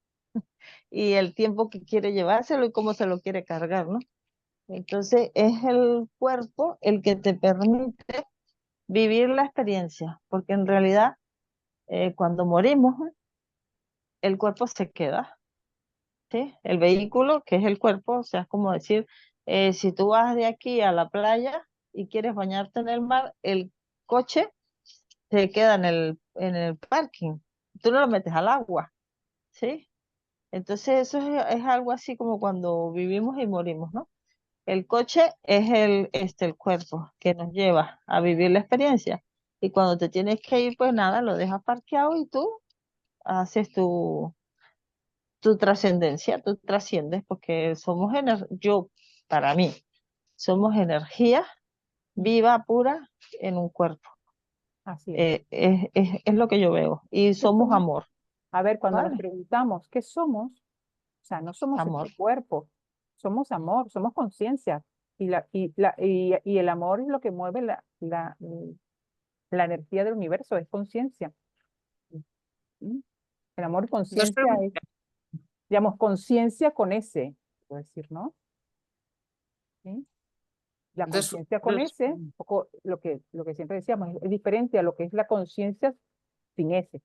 y el tiempo que quiere llevárselo y cómo se lo quiere cargar, ¿no? Entonces es el cuerpo el que te permite vivir la experiencia, porque en realidad cuando morimos, el cuerpo se queda, ¿sí? El vehículo, que es el cuerpo, o sea, es como decir, si tú vas de aquí a la playa y quieres bañarte en el mar, el coche se queda en el parking, tú no lo metes al agua, ¿sí? Entonces eso es algo así como cuando vivimos y morimos, ¿no? El coche es el cuerpo que nos lleva a vivir la experiencia. Y cuando te tienes que ir, pues nada, lo dejas parqueado y tú haces tu trascendencia, tú trasciendes, porque yo, para mí, somos energía viva, pura, en un cuerpo. Así es. Es lo que yo veo. Y ¿Qué somos somos? amor, A ver, cuando nos ¿vale? preguntamos qué somos, o sea, no somos Amor. este cuerpo, somos amor, somos conciencia. Y el amor es lo que mueve la energía del universo, es conciencia. ¿Sí? El amor y Dos conciencia es, preguntas. digamos, conciencia con S, puedo decir, ¿no? ¿Sí? La Dos, conciencia con dos. S, un poco lo que siempre decíamos, es diferente a lo que es la conciencia sin S,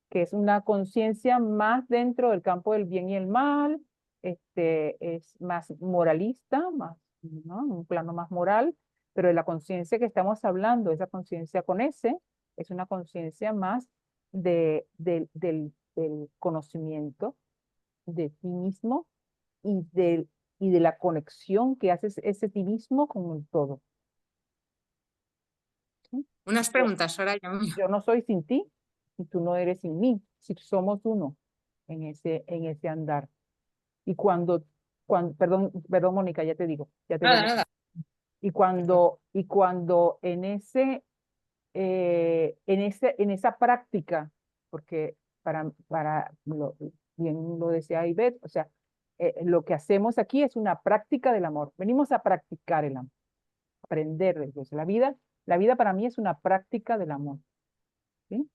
que es una conciencia más dentro del campo del bien y el mal, es más moralista, más, ¿no? Un plano más moral, pero de la conciencia que estamos hablando, esa conciencia con S, es una conciencia más del conocimiento de ti mismo y de la conexión que haces ese ti mismo con el todo. ¿Sí? Unas preguntas, Soraya. Yo no soy sin ti y tú no eres sin mí, si somos uno en ese andar. Y perdón, Mónica, ya te digo, ya te Nada, digo. nada. Y cuando en esa práctica, porque bien lo decía Ivette, o sea, lo que hacemos aquí es una práctica del amor. Venimos a practicar el amor, aprender de Dios. La vida para mí es una práctica del amor. ¿Sí?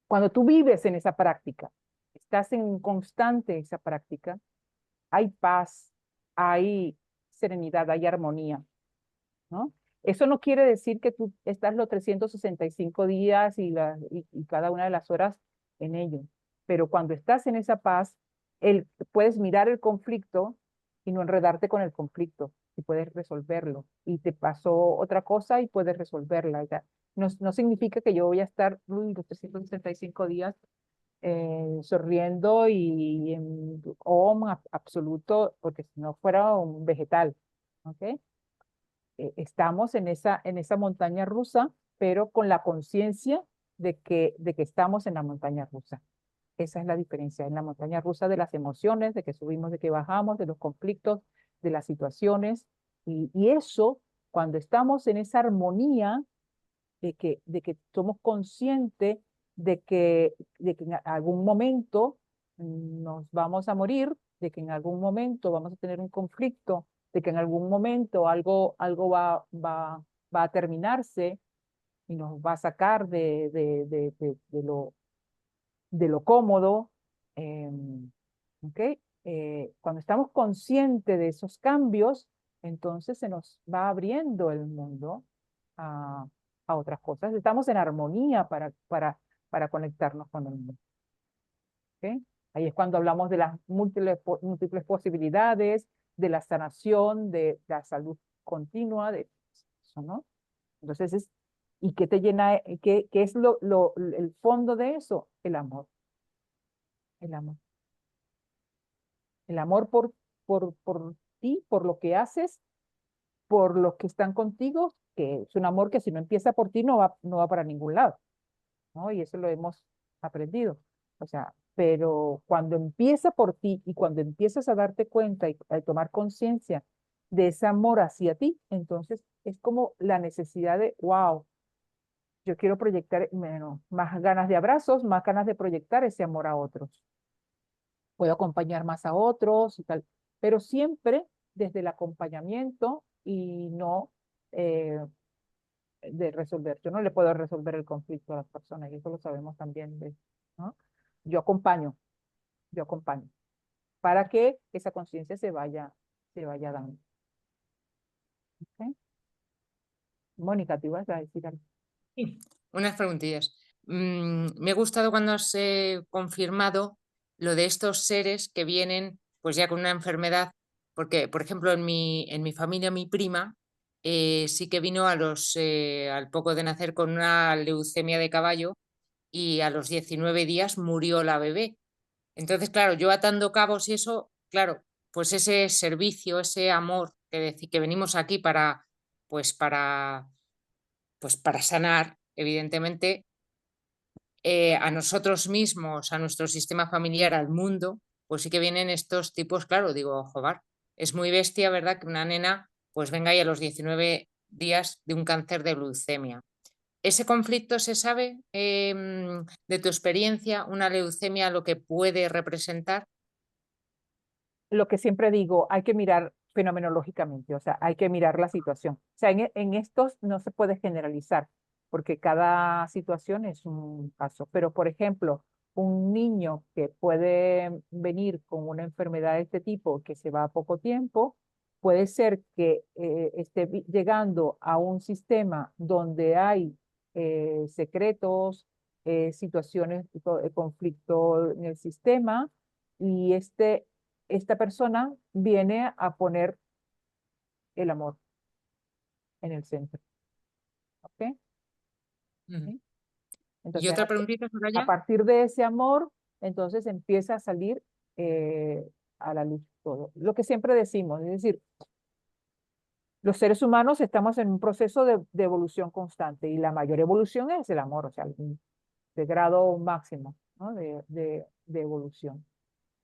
Cuando tú vives en esa práctica, estás en constante esa práctica, hay paz, hay serenidad, hay armonía, ¿no? Eso no quiere decir que tú estás los 365 días y cada una de las horas en ello, pero cuando estás en esa paz, puedes mirar el conflicto y no enredarte con el conflicto, y puedes resolverlo. Y te pasó otra cosa y puedes resolverla. No significa que yo voy a estar los 365 días sonriendo y en om absoluto, porque si no fuera un vegetal, ¿ok? Estamos en esa montaña rusa, pero con la conciencia de que estamos en la montaña rusa. Esa es la diferencia, en la montaña rusa de las emociones, de que subimos, de que bajamos, de los conflictos, de las situaciones. Y eso, cuando estamos en esa armonía de que somos conscientes de que en algún momento nos vamos a morir, de que en algún momento vamos a tener un conflicto, de que en algún momento algo va a terminarse y nos va a sacar de lo cómodo. ¿Ok? Cuando estamos conscientes de esos cambios, entonces se nos va abriendo el mundo a, a otras cosas. Estamos en armonía para conectarnos con el mundo. ¿Ok? Ahí es cuando hablamos de las múltiples posibilidades, de la sanación, de la salud continua, de eso, ¿no? Entonces, ¿y qué te llena? ¿Qué es el fondo de eso? El amor. El amor. El amor por ti, por lo que haces, por los que están contigo, que es un amor que si no empieza por ti no va para ningún lado, ¿no? Y eso lo hemos aprendido. O sea, pero cuando empieza por ti y cuando empiezas a darte cuenta y a tomar conciencia de ese amor hacia ti, entonces es como la necesidad de, wow, yo quiero proyectar, bueno, más ganas de abrazos, más ganas de proyectar ese amor a otros. Puedo acompañar más a otros y tal, pero siempre desde el acompañamiento y no de resolver. Yo no le puedo resolver el conflicto a las personas y eso lo sabemos también, ¿no? Yo acompaño para que esa conciencia se vaya dando. ¿Okay? Mónica, ¿te ibas a decir algo? Sí, unas preguntillas. Me ha gustado cuando has confirmado lo de estos seres que vienen pues ya con una enfermedad, porque por ejemplo en mi familia, mi prima sí que vino al poco de nacer con una leucemia de caballo y a los 19 días murió la bebé. Entonces, claro, yo atando cabos y eso, claro, pues ese servicio, ese amor que venimos aquí pues para, pues para sanar, evidentemente, a nosotros mismos, a nuestro sistema familiar, al mundo, pues sí que vienen estos tipos, claro, digo, joder, es muy bestia, ¿verdad? Que una nena pues venga ahí a los 19 días de un cáncer de leucemia. ¿Ese conflicto se sabe de tu experiencia, una leucemia, lo que puede representar? Lo que siempre digo, hay que mirar fenomenológicamente, o sea, hay que mirar la situación. O sea, en estos no se puede generalizar, porque cada situación es un caso. Pero, por ejemplo, un niño que puede venir con una enfermedad de este tipo que se va a poco tiempo, puede ser que esté llegando a un sistema donde hay secretos, situaciones de conflicto en el sistema, y esta persona viene a poner el amor en el centro. ¿Ok? Ujú. ¿Sí? Y Entonces, otra preguntita, a Soraya. partir de ese amor, entonces empieza a salir a la luz todo. Lo que siempre decimos, es decir, los seres humanos estamos en un proceso de evolución constante y la mayor evolución es el amor, o sea, de grado máximo, ¿no? de evolución.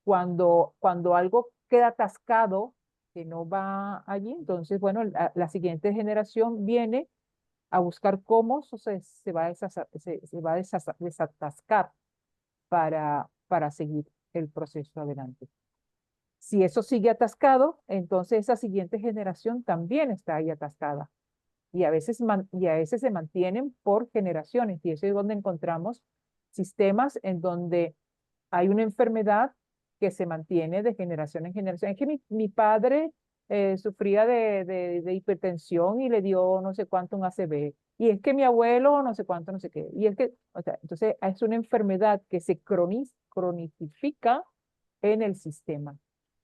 Cuando algo queda atascado, que no va allí, entonces, bueno, la siguiente generación viene a buscar cómo se va a, se va a desatascar para seguir el proceso adelante. Si eso sigue atascado, entonces esa siguiente generación también está ahí atascada. Y a veces se mantienen por generaciones. Y eso es donde encontramos sistemas en donde hay una enfermedad que se mantiene de generación en generación. Es que mi padre sufría de hipertensión y le dio no sé cuánto un ACV. Y es que mi abuelo no sé cuánto, no sé qué. Y es que, o sea, entonces es una enfermedad que se cronifica en el sistema.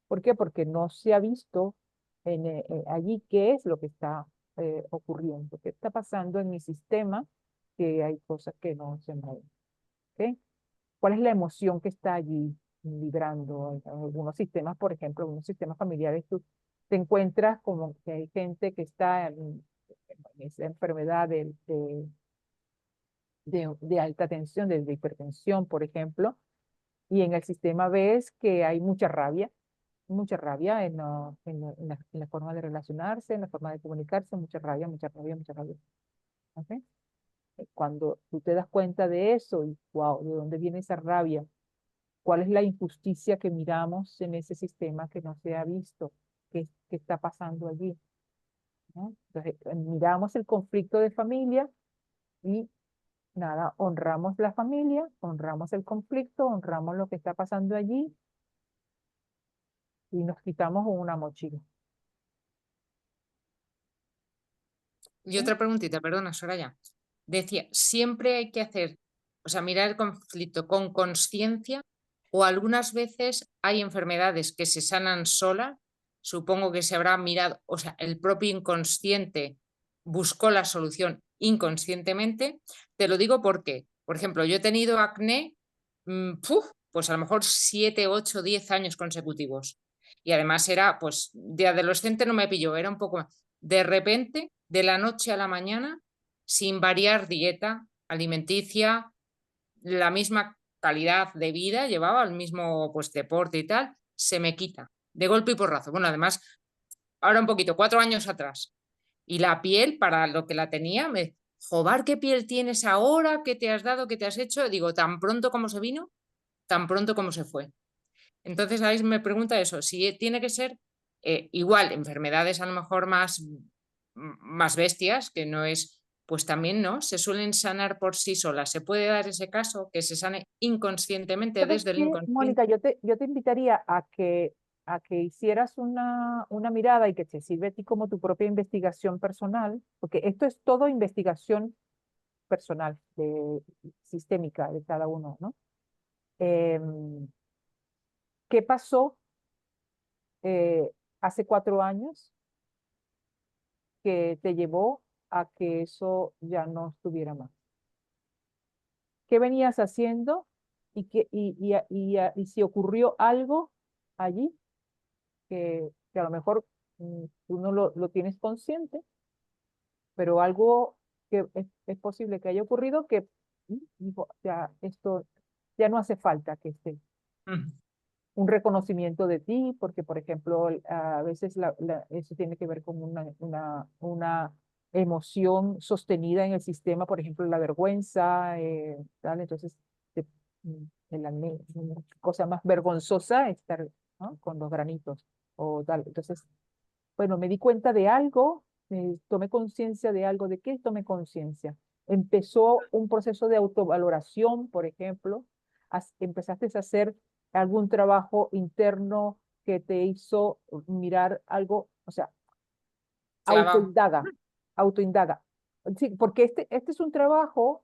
¿Por qué? Porque no se ha visto allí qué es lo que está ocurriendo, qué está pasando en mi sistema, que hay cosas que no se mueven. ¿Ok? ¿Cuál es la emoción que está allí vibrando? En algunos sistemas, por ejemplo, algunos sistemas familiares, tú te encuentras como que hay gente que está en esa enfermedad de alta tensión, de hipertensión, por ejemplo, y en el sistema ves que hay mucha rabia en la forma de relacionarse, en la forma de comunicarse, mucha rabia, mucha rabia, mucha rabia. ¿Ok? Cuando tú te das cuenta de eso y, wow, ¿de dónde viene esa rabia? ¿Cuál es la injusticia que miramos en ese sistema que no se ha visto? ¿Qué está pasando allí? ¿No? Entonces, miramos el conflicto de familia y nada, honramos la familia, honramos el conflicto, honramos lo que está pasando allí y nos quitamos una mochila. Y ¿Sí? otra preguntita, perdona, Soraya. Decía, siempre hay que hacer, o sea, mirar el conflicto con conciencia, o algunas veces hay enfermedades que se sanan solas. Supongo que se habrá mirado, o sea, el propio inconsciente buscó la solución inconscientemente. Te lo digo porque, por ejemplo, yo he tenido acné, pues a lo mejor 7, 8, 10 años consecutivos. Y además era, pues, de adolescente no me pilló, era un poco más. De repente, de la noche a la mañana, sin variar dieta alimenticia, la misma calidad de vida llevaba, el mismo pues deporte y tal, se me quita de golpe y porrazo. Bueno, además, ahora un poquito, 4 años atrás. Y la piel, para lo que la tenía, joder, ¿qué piel tienes ahora? ¿Qué te has dado? ¿Qué te has hecho? Digo, tan pronto como se vino, tan pronto como se fue. Entonces ahí me pregunta eso, si tiene que ser igual, enfermedades a lo mejor más bestias, que no es, pues también no, se suelen sanar por sí solas. ¿Se puede dar ese caso que se sane inconscientemente ¿Sabes desde el qué, Mónica? inconsciente? Yo te invitaría a que hicieras una mirada y que te sirve a ti como tu propia investigación personal, porque esto es todo investigación personal, sistémica de cada uno, ¿no? ¿Qué pasó eh, hace 4 años que te llevó a que eso ya no estuviera más? ¿Qué venías haciendo y si ocurrió algo allí que a lo mejor tú no lo tienes consciente, pero algo que es posible que haya ocurrido que dijo, ya esto ya no hace falta que esté? Ujú. Un reconocimiento de ti, porque por ejemplo, a veces eso tiene que ver con una emoción sostenida en el sistema, por ejemplo, la vergüenza, tal. Entonces, te- una cosa más vergonzosa es estar, ¿no? con los granitos o tal. Entonces, bueno, me di cuenta de algo, tomé conciencia de algo. ¿De qué tomé conciencia? Empezó un proceso de autovaloración, por ejemplo. Empezaste a hacer algún trabajo interno que te hizo mirar algo, o sea, Clavado. autoindaga, autoindaga. Sí, porque este es un trabajo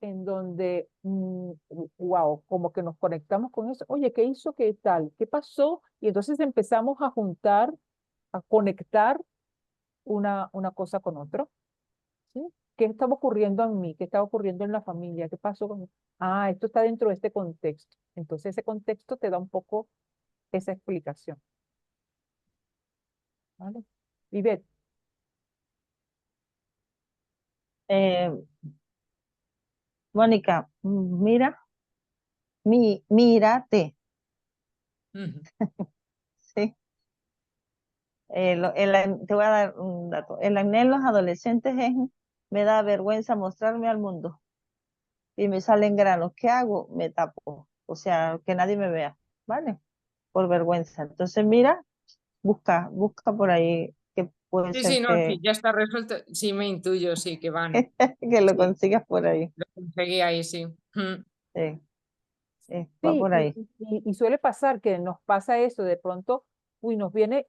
en donde, wow, como que nos conectamos con eso. Oye, ¿qué hizo? ¿Qué tal? ¿Qué pasó? Y entonces empezamos a juntar, a conectar una cosa con otra, ¿sí? ¿Qué estaba ocurriendo en mí? ¿Qué estaba ocurriendo en la familia? ¿Qué pasó con... Ah, esto está dentro de este contexto. Entonces ese contexto te da un poco esa explicación, ¿vale? Ivette, Eh, Mónica, mira, mírate, Ujú. ¿sí? Te voy a dar un dato. El acné en los adolescentes es, me da vergüenza mostrarme al mundo y me salen granos. ¿Qué hago? Me tapo, o sea, que nadie me vea, ¿vale? Por vergüenza. Entonces, mira, busca por ahí que puede Sí, ser sí, no, sí, ya está resuelto. Sí, me intuyo, sí, que van. que lo Sí, consigas por ahí. lo conseguí ahí, sí. Mm. Sí, va sí, por ahí. y suele pasar que nos pasa eso, de pronto, uy, nos viene,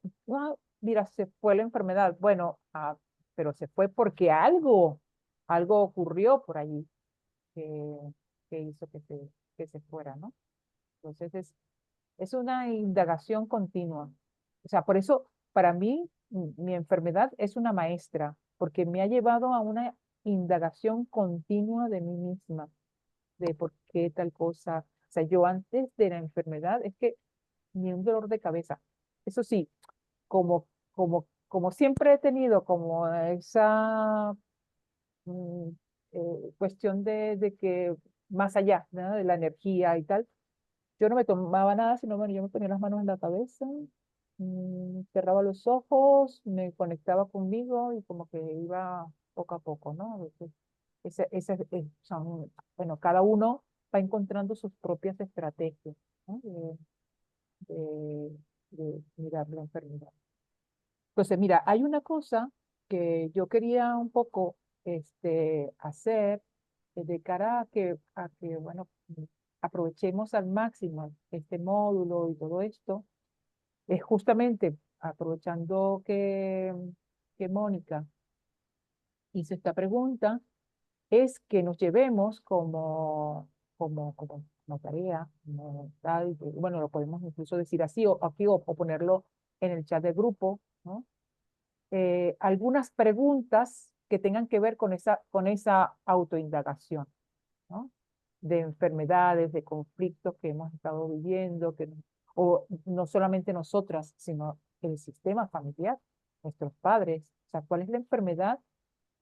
mira, se fue la enfermedad. Bueno, pero se fue porque algo ocurrió por allí que, que hizo que se fuera, ¿no? Entonces es una indagación continua. O sea, por eso para mí mi enfermedad es una maestra, porque me ha llevado a una indagación continua de mí misma, de por qué tal cosa. O sea, yo antes de la enfermedad es que ni un dolor de cabeza. Eso sí, como siempre he tenido como esa mm, cuestión de que más allá, ¿no? De la energía y tal, yo no me tomaba nada, sino bueno, yo me ponía las manos en la cabeza, cerraba los ojos, me conectaba conmigo y como que iba poco a poco, ¿no? A veces bueno, cada uno va encontrando sus propias estrategias, ¿no? De mirar la enfermedad. Entonces, mira, hay una cosa que yo quería un poco hacer de cara a que, bueno, aprovechemos al máximo este módulo y todo esto, es justamente aprovechando que Mónica hizo esta pregunta, es que nos llevemos como tarea, como tal, bueno, lo podemos incluso decir así, o aquí, o ponerlo en el chat de grupo, ¿no? Algunas preguntas que tengan que ver con esa autoindagación, ¿no? De enfermedades, de conflictos que hemos estado viviendo, o no solamente nosotras, sino el sistema familiar, nuestros padres. O sea, ¿cuál es la enfermedad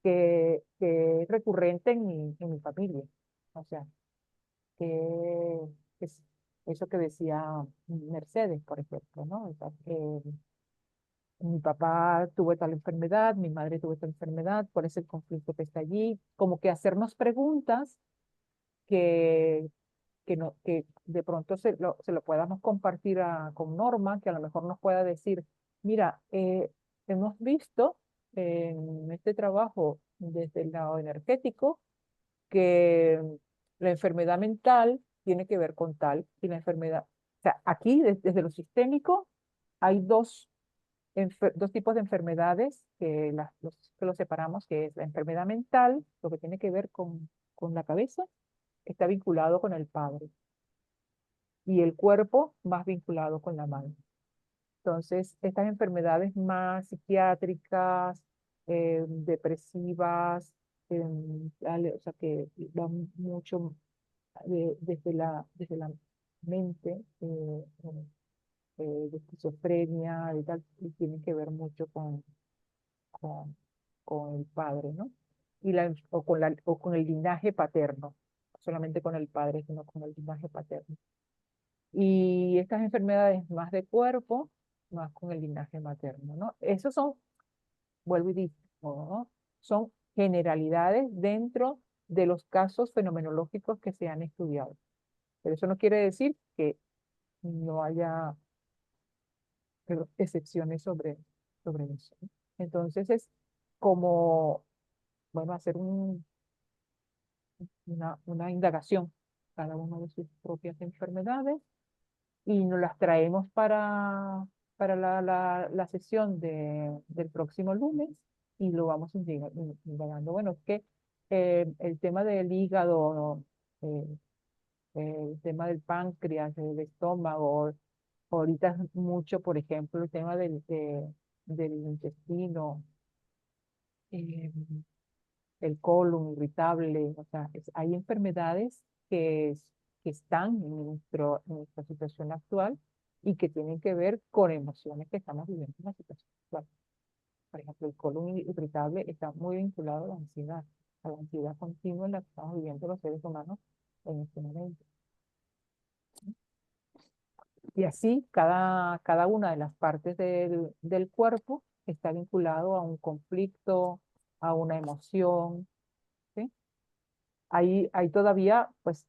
que es recurrente en mi familia? O sea, que es eso que decía Mercedes, por ejemplo, ¿no? O sea, mi papá tuvo tal enfermedad, mi madre tuvo esta enfermedad, ¿cuál es el conflicto que está allí? Como que hacernos preguntas que, que de pronto se lo podamos compartir con Norma, que a lo mejor nos pueda decir, mira, hemos visto en este trabajo desde el lado energético que la enfermedad mental tiene que ver con tal y la enfermedad, o sea, aquí desde lo sistémico hay dos tipos de enfermedades que los separamos, que es la enfermedad mental, lo que tiene que ver con la cabeza, está vinculado con el padre y el cuerpo más vinculado con la madre. Entonces, estas enfermedades más psiquiátricas, depresivas, o sea, que van mucho desde la mente, de esquizofrenia y tal, y tienen que ver mucho con, con el padre, ¿no? O con el linaje paterno, no solamente con el padre, sino con el linaje paterno. Y estas enfermedades más de cuerpo, más con el linaje materno, ¿no? Esos son, vuelvo y digo, ¿no? Son generalidades dentro de los casos fenomenológicos que se han estudiado. Pero eso no quiere decir que no haya excepciones sobre sobre eso, ¿no? Entonces es como, bueno, hacer una indagación, cada uno de sus propias enfermedades, y nos las traemos para la sesión del próximo lunes y lo vamos indagando. Bueno, es que el tema del hígado, eh, el tema del páncreas, del estómago, ahorita es mucho, por ejemplo, el tema del intestino, eh, el colon irritable, o sea, hay enfermedades que están en nuestra situación actual y que tienen que ver con emociones que estamos viviendo en la situación actual. Por ejemplo, el colon irritable está muy vinculado a la ansiedad continua en la que estamos viviendo los seres humanos en este momento. Y así, cada una de las partes del cuerpo está vinculado a un conflicto, a una emoción, ¿sí? Hay todavía, pues,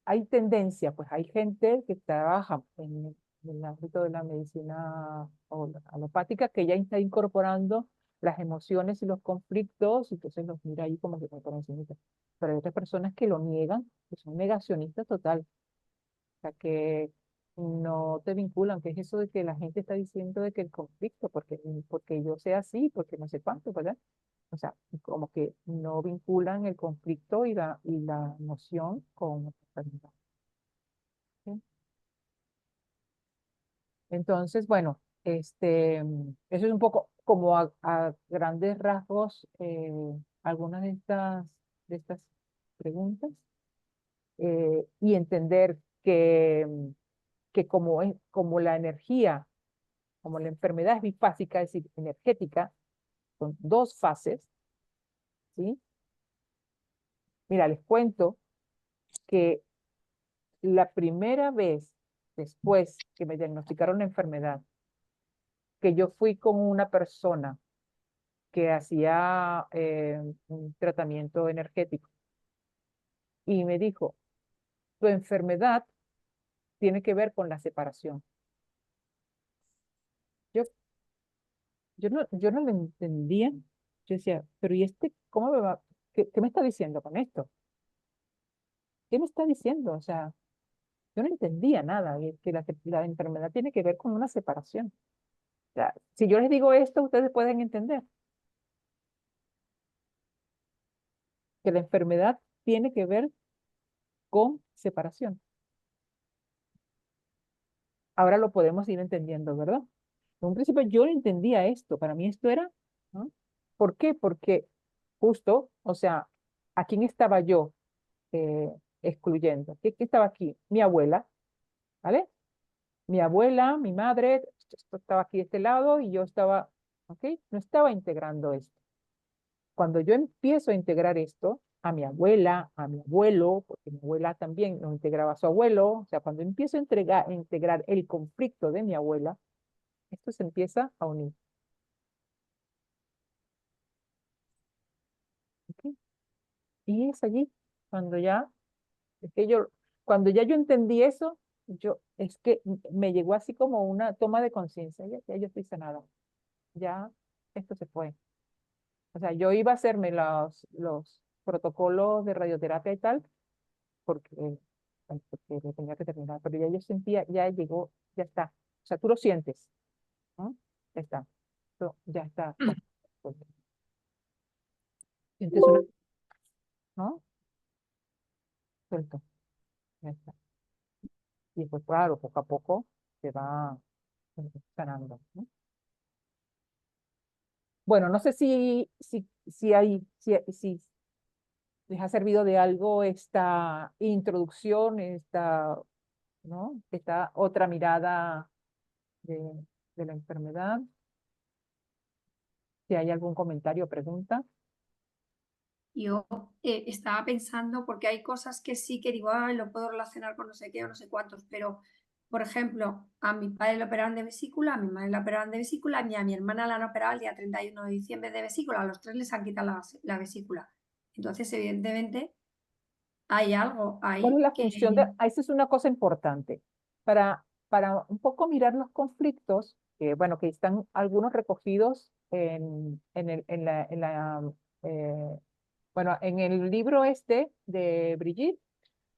hay tendencia, pues hay gente que trabaja en el ámbito de la medicina alopática que ya está incorporando las emociones y los conflictos, y entonces los mira ahí como que por encimita. Pero hay otras personas que lo niegan, que son negacionistas total, o sea, que no te vinculan, que es eso de que la gente está diciendo de que el conflicto, porque yo sea así, porque no sé cuánto, ¿verdad? O sea, como que no vinculan el conflicto y la emoción con la enfermedad, ¿sí? Entonces, bueno, eso es un poco como a grandes rasgos algunas de estas preguntas, y entender que como la energía, como la enfermedad es bifásica, es decir, energética, con dos fases, ¿sí? Mira, les cuento que la primera vez después que me diagnosticaron la enfermedad, que yo fui con una persona que hacía un tratamiento energético y me dijo, tu enfermedad tiene que ver con la separación. Yo, yo no lo entendía. Yo decía, pero ¿y cómo me va? ¿Qué me está diciendo con esto? ¿Qué me está diciendo? O sea, yo no entendía nada, y que la enfermedad tiene que ver con una separación. O sea, si yo les digo esto, ustedes pueden entender que la enfermedad tiene que ver con separación. Ahora lo podemos ir entendiendo, ¿verdad? En un principio yo no entendía esto, para mí esto era, ¿no? ¿Por qué? Porque justo, o sea, ¿a quién estaba yo eh, excluyendo? ¿Qué estaba aquí? Mi abuela, ¿vale? Mi abuela, mi madre, esto estaba aquí de este lado y yo estaba, ¿ok? No estaba integrando esto. Cuando yo empiezo a integrar esto, a mi abuela, a mi abuelo, porque mi abuela también nos integraba a su abuelo, o sea, cuando empiezo a integrar el conflicto de mi abuela, esto se empieza a unir. ¿Ok? Y es allí cuando ya, es que cuando ya yo entendí eso, es que me llegó así como una toma de conciencia, ya yo estoy sanada, ya esto se fue. O sea, yo iba a hacerme los protocolos de radioterapia y tal, porque lo tenía que terminar, pero ya yo sentía, ya llegó, ya está. O sea, tú lo sientes, ¿no? Ya está. Ya está. Sientes una, ¿no? Suelto, ya está. Y después, claro, poco a poco se va sanando, ¿no? Bueno, no sé si les ha servido de algo esta introducción, ¿no? Esta otra mirada de, de la enfermedad. Si hay algún comentario o pregunta. Yo estaba pensando, porque hay cosas que sí que digo, lo puedo relacionar con no sé qué o no sé cuántos, pero, por ejemplo, a mi padre le operaron de vesícula, a mi madre le operaron de vesícula, y a mi hermana la han operado el día 31 de diciembre de vesícula, a los tres les han quitado la vesícula. Entonces, evidentemente, hay algo ¿Cuál es ahí la que... función esa es una cosa importante. Para para un poco mirar los conflictos, que bueno, que están algunos recogidos eh, bueno, en el libro este de Brigitte,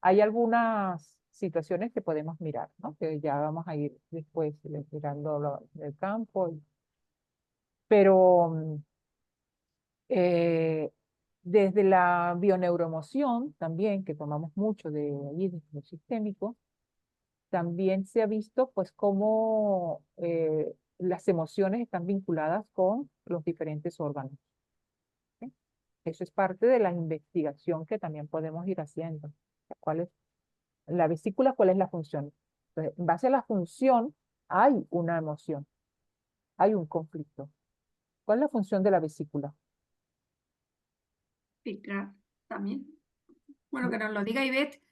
hay algunas situaciones que podemos mirar, ¿no? Que ya vamos a ir después mirando del campo. Pero desde la bioneuroemoción también, que tomamos mucho de allí, de lo sistémico, también se ha visto pues cómo las emociones están vinculadas con los diferentes órganos. ¿Sí? Eso es parte de la investigación que también podemos ir haciendo. ¿Cuál es la vesícula? ¿Cuál es la función? Entonces, en base a la función hay una emoción, hay un conflicto. ¿Cuál es la función de la vesícula? Filtrar también. Bueno, que nos lo diga Ivette.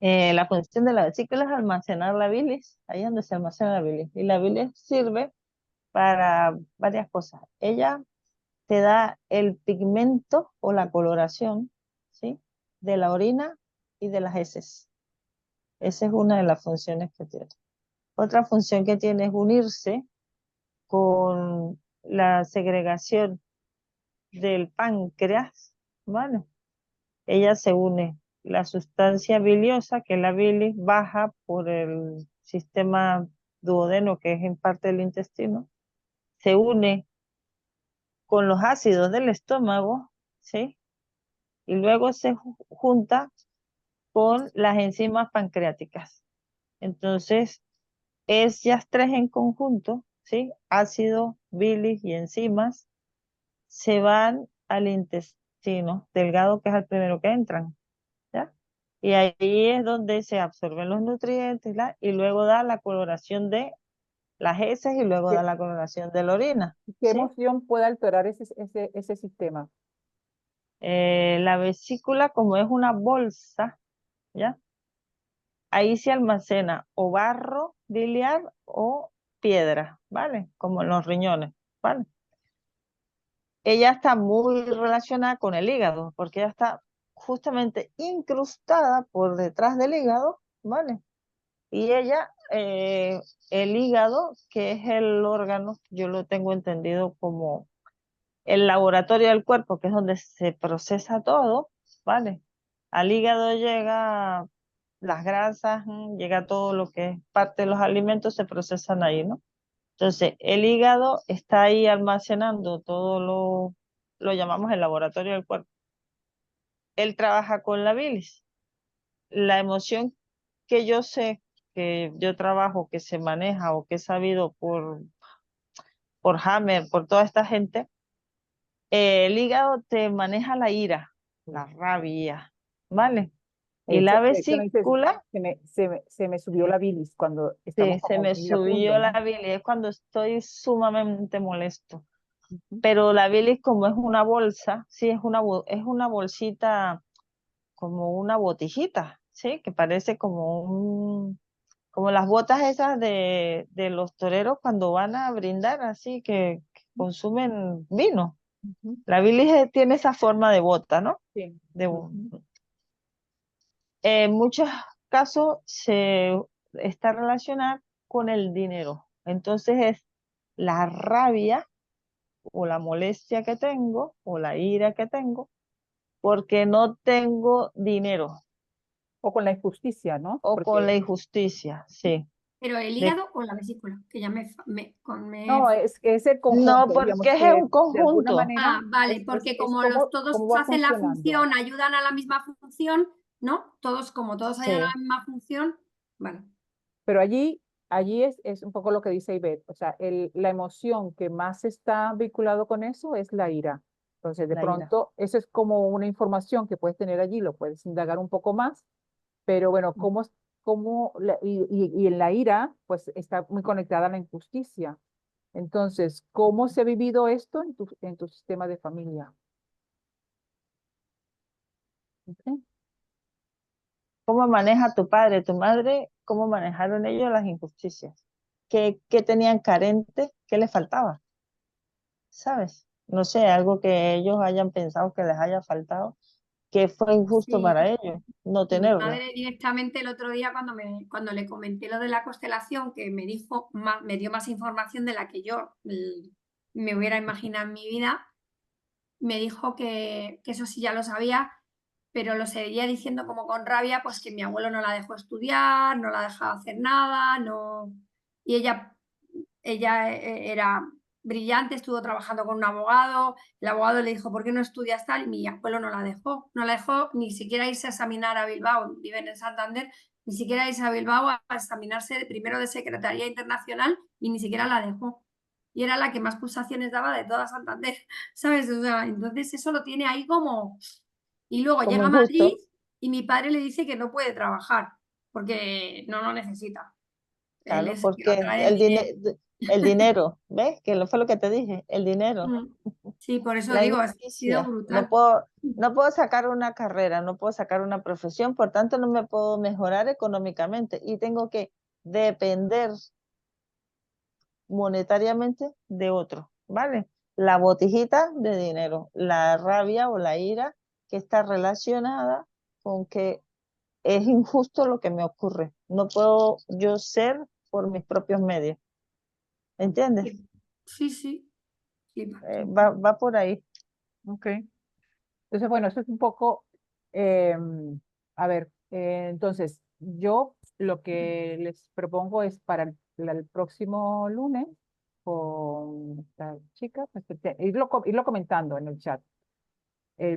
La función de la vesícula es almacenar la bilis, ahí es donde se almacena la bilis. Y la bilis sirve para varias cosas. Ella te da el pigmento o la coloración, ¿sí? De la orina y de las heces. Esa es una de las funciones que tiene. Otra función que tiene es unirse con la segregación del páncreas, ¿vale? Ella se une. La sustancia biliosa, que es la bilis, baja por el sistema duodeno, que es en parte del intestino, se une con los ácidos del estómago, ¿sí? Y luego se junta con las enzimas pancreáticas. Entonces, ellas tres en conjunto, ¿sí? Ácido, bilis y enzimas, se van al intestino delgado, que es el primero que entran, ¿ya? Y ahí es donde se absorben los nutrientes, y luego da la coloración de las heces y luego da ¿Qué, la coloración de la orina, qué ¿sí? emoción puede alterar ese sistema? La vesícula, como es una bolsa, ¿ya? Ahí se almacena o barro biliar o piedra, ¿vale? Como en los riñones, ¿vale? Ella está muy relacionada con el hígado, porque ella está justamente incrustada por detrás del hígado, ¿vale? Y ella, el hígado, que es el órgano, yo lo tengo entendido como el laboratorio del cuerpo, que es donde se procesa todo, ¿vale? Al hígado llega las grasas, llega todo lo que es parte de los alimentos, se procesan ahí, ¿no? Entonces, el hígado está ahí almacenando todo lo llamamos el laboratorio del cuerpo. Él trabaja con la bilis. La emoción que yo sé, que yo trabajo, que se maneja o que he sabido por Hammer, por toda esta gente, el hígado te maneja la ira, la rabia, ¿vale? Y la De hecho, me dices, vesícula, se me subió la bilis cuando estamos sí, se como me muy a punto, subió la ¿no? bilis, es cuando estoy sumamente molesto. Ujú. Pero la bilis, como es una bolsa, sí, es una bolsita, como una botijita, sí, que parece como las botas esas de los toreros cuando van a brindar, así que consumen vino. Ujú. La bilis tiene esa forma de bota, ¿no? Sí. De, Ujú. en muchos casos se está relacionada con el dinero. Entonces es la rabia o la molestia que tengo o la ira que tengo porque no tengo dinero O con la injusticia, ¿no? o con la Porque injusticia, sí. Pero el De- hígado o la vesícula, que ya no, es el no, conjunto, porque digamos es que un de alguna conjunto. manera Ah, vale, porque es como los todos cómo va hacen la funcionando. función, ayudan a la misma función, ¿no? Todos, como todos ayudan a Sí, la misma función, vale. Pero allí es un poco lo que dice Ivette, o sea, la emoción que más está vinculado con eso es la ira. Entonces, de la ira. pronto, eso es como una información que puedes tener allí, lo puedes indagar un poco más, pero bueno, y en la ira, pues está muy conectada a la injusticia. Entonces, ¿cómo se ha vivido esto en tu sistema de familia? ¿Ok? ¿Cómo maneja tu padre, tu madre? ¿Cómo manejaron ellos las injusticias? ¿Qué tenían carente? ¿Qué les faltaba? ¿Sabes? No sé, algo que ellos hayan pensado que les haya faltado que fue injusto Sí, para ellos no mi tenerlo. madre directamente el otro día cuando le comenté lo de la constelación, que me dijo me dio más información de la que yo me hubiera imaginado en mi vida, me dijo que eso sí ya lo sabía, pero lo seguía diciendo como con rabia, pues que mi abuelo no la dejó estudiar, no la dejaba hacer nada, no. Y ella era brillante, estuvo trabajando con un abogado, el abogado le dijo, ¿por qué no estudias tal? Y mi abuelo no la dejó ni siquiera irse a examinar a Bilbao, viven en Santander, ni siquiera irse a Bilbao a examinarse primero de Secretaría Internacional y ni siquiera la dejó. Y era la que más pulsaciones daba de toda Santander, ¿sabes? O sea, entonces eso lo tiene ahí como... Y luego Como llega a injusto, Madrid y mi padre le dice que no puede trabajar porque no lo necesita. Él claro, es el que lo porque trae el dinero. el dinero, ¿ves? Que fue lo que te dije, el dinero. Mm. Sí, por eso La digo, ha sido injusticia. brutal. No puedo sacar una carrera, no puedo sacar una profesión, por tanto no me puedo mejorar económicamente y tengo que depender monetariamente de otro, ¿vale? La botijita de dinero, la rabia o la ira que está relacionada con que es injusto lo que me ocurre. No puedo yo ser por mis propios medios, ¿entiendes? Sí, sí, sí. Va por ahí. Ok. Entonces, bueno, eso es un poco, a ver, entonces, yo lo que les propongo es para el próximo lunes con esta chica, pues, irlo comentando en el chat,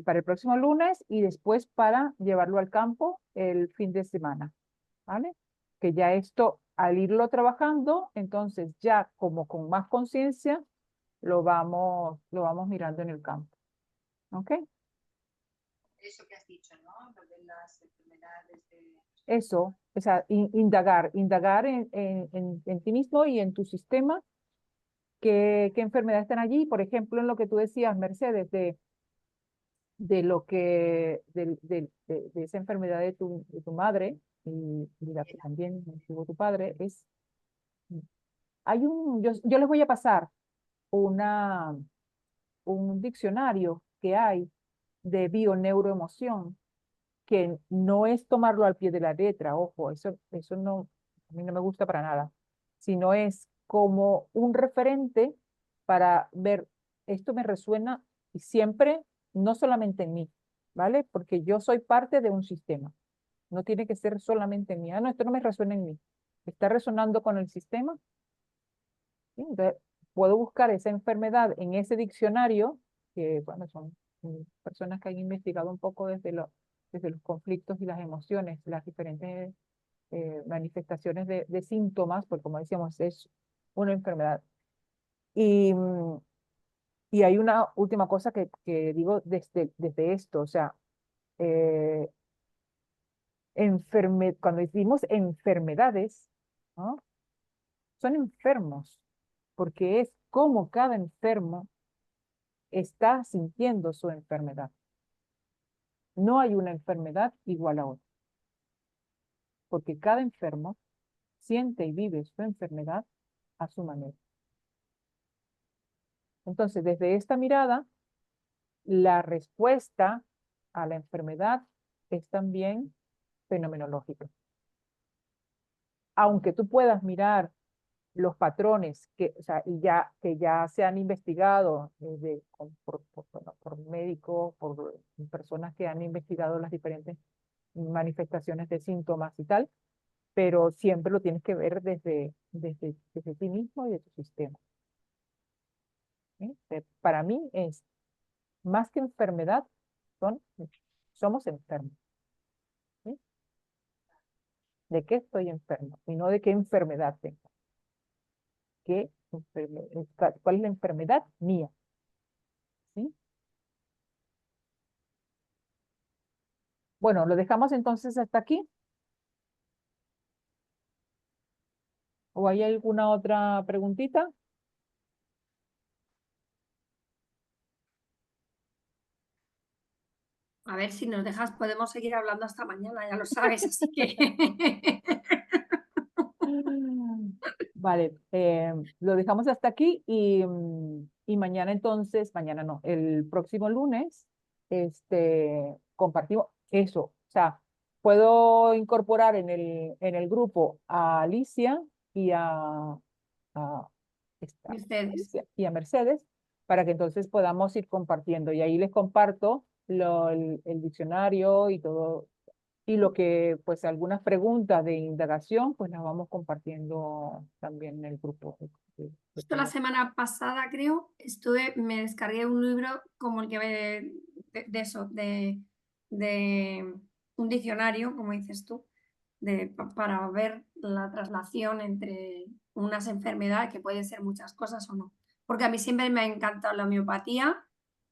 para el próximo lunes y después para llevarlo al campo el fin de semana, ¿vale? Que ya esto, al irlo trabajando, entonces ya como con más conciencia, lo vamos mirando en el campo, ¿ok? Eso que has dicho, ¿no? Lo de las enfermedades de... Eso, o sea, indagar en ti mismo y en tu sistema, qué enfermedades están allí. Por ejemplo, en lo que tú decías, Mercedes, de lo que, de esa enfermedad de tu madre y la que también tuvo tu padre, yo les voy a pasar una, un diccionario que hay de bioneuroemoción, que no es tomarlo al pie de la letra, ojo, eso no, a mí no me gusta para nada, sino es como un referente para ver, esto me resuena y siempre, no solamente en mí, ¿vale? Porque yo soy parte de un sistema, no tiene que ser solamente en mí, no, esto no me resuena en mí, está resonando con el sistema, ¿sí? Entonces, puedo buscar esa enfermedad en ese diccionario, que bueno, son personas que han investigado un poco desde los conflictos y las emociones, las diferentes manifestaciones de síntomas, porque como decíamos, es una enfermedad. Y, y hay una última cosa que digo desde esto, o sea, eh, cuando decimos enfermedades, ¿no? Son enfermos, porque es como cada enfermo está sintiendo su enfermedad. No hay una enfermedad igual a otra, porque cada enfermo siente y vive su enfermedad a su manera. Entonces, desde esta mirada, la respuesta a la enfermedad es también fenomenológica. Aunque tú puedas mirar los patrones o sea, que ya se han investigado bueno, por médicos, por personas que han investigado las diferentes manifestaciones de síntomas y tal, pero siempre lo tienes que ver desde ti mismo y de tu sistema. ¿Sí? Para mí es más que enfermedad, somos enfermos. ¿Sí? ¿De qué estoy enfermo? Y no de qué enfermedad tengo. ¿Cuál es la enfermedad mía? ¿Sí? Bueno, lo dejamos entonces hasta aquí. ¿O hay alguna otra preguntita? A ver si nos dejas, podemos seguir hablando hasta mañana, ya lo sabes, así que... Vale, lo dejamos hasta aquí y mañana entonces, mañana no, el próximo lunes, compartimos eso. O sea, puedo incorporar en el grupo a Alicia y a Mercedes. Alicia y a Mercedes para que entonces podamos ir compartiendo. Y ahí les comparto el diccionario y todo. Y lo que, pues, algunas preguntas de indagación, pues las vamos compartiendo también en el grupo. Justo la semana pasada, creo, me descargué un libro como el que de eso, de un diccionario, como dices tú, para ver la traslación entre unas enfermedades, que pueden ser muchas cosas o no. Porque a mí siempre me ha encantado la homeopatía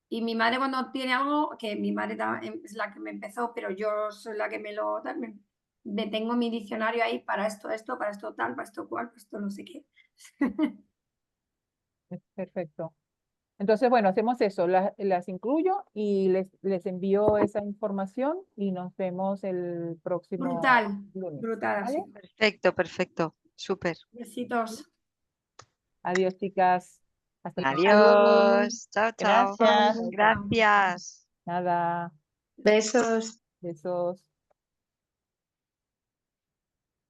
y mi madre cuando tiene algo, que mi madre es la que me empezó, pero yo soy la que me tengo mi diccionario ahí para esto, para esto tal, para esto cual, para esto no sé qué. Perfecto. Entonces, bueno, hacemos eso, las incluyo y les envío esa información y nos vemos el próximo Brutal, lunes. brutal, ¿Vale? así. Perfecto, perfecto. Súper. Besitos. Adiós, chicas. Hasta luego. Adiós. Chao, chao. Gracias. Chao. Gracias. Nada. Besos. Besos.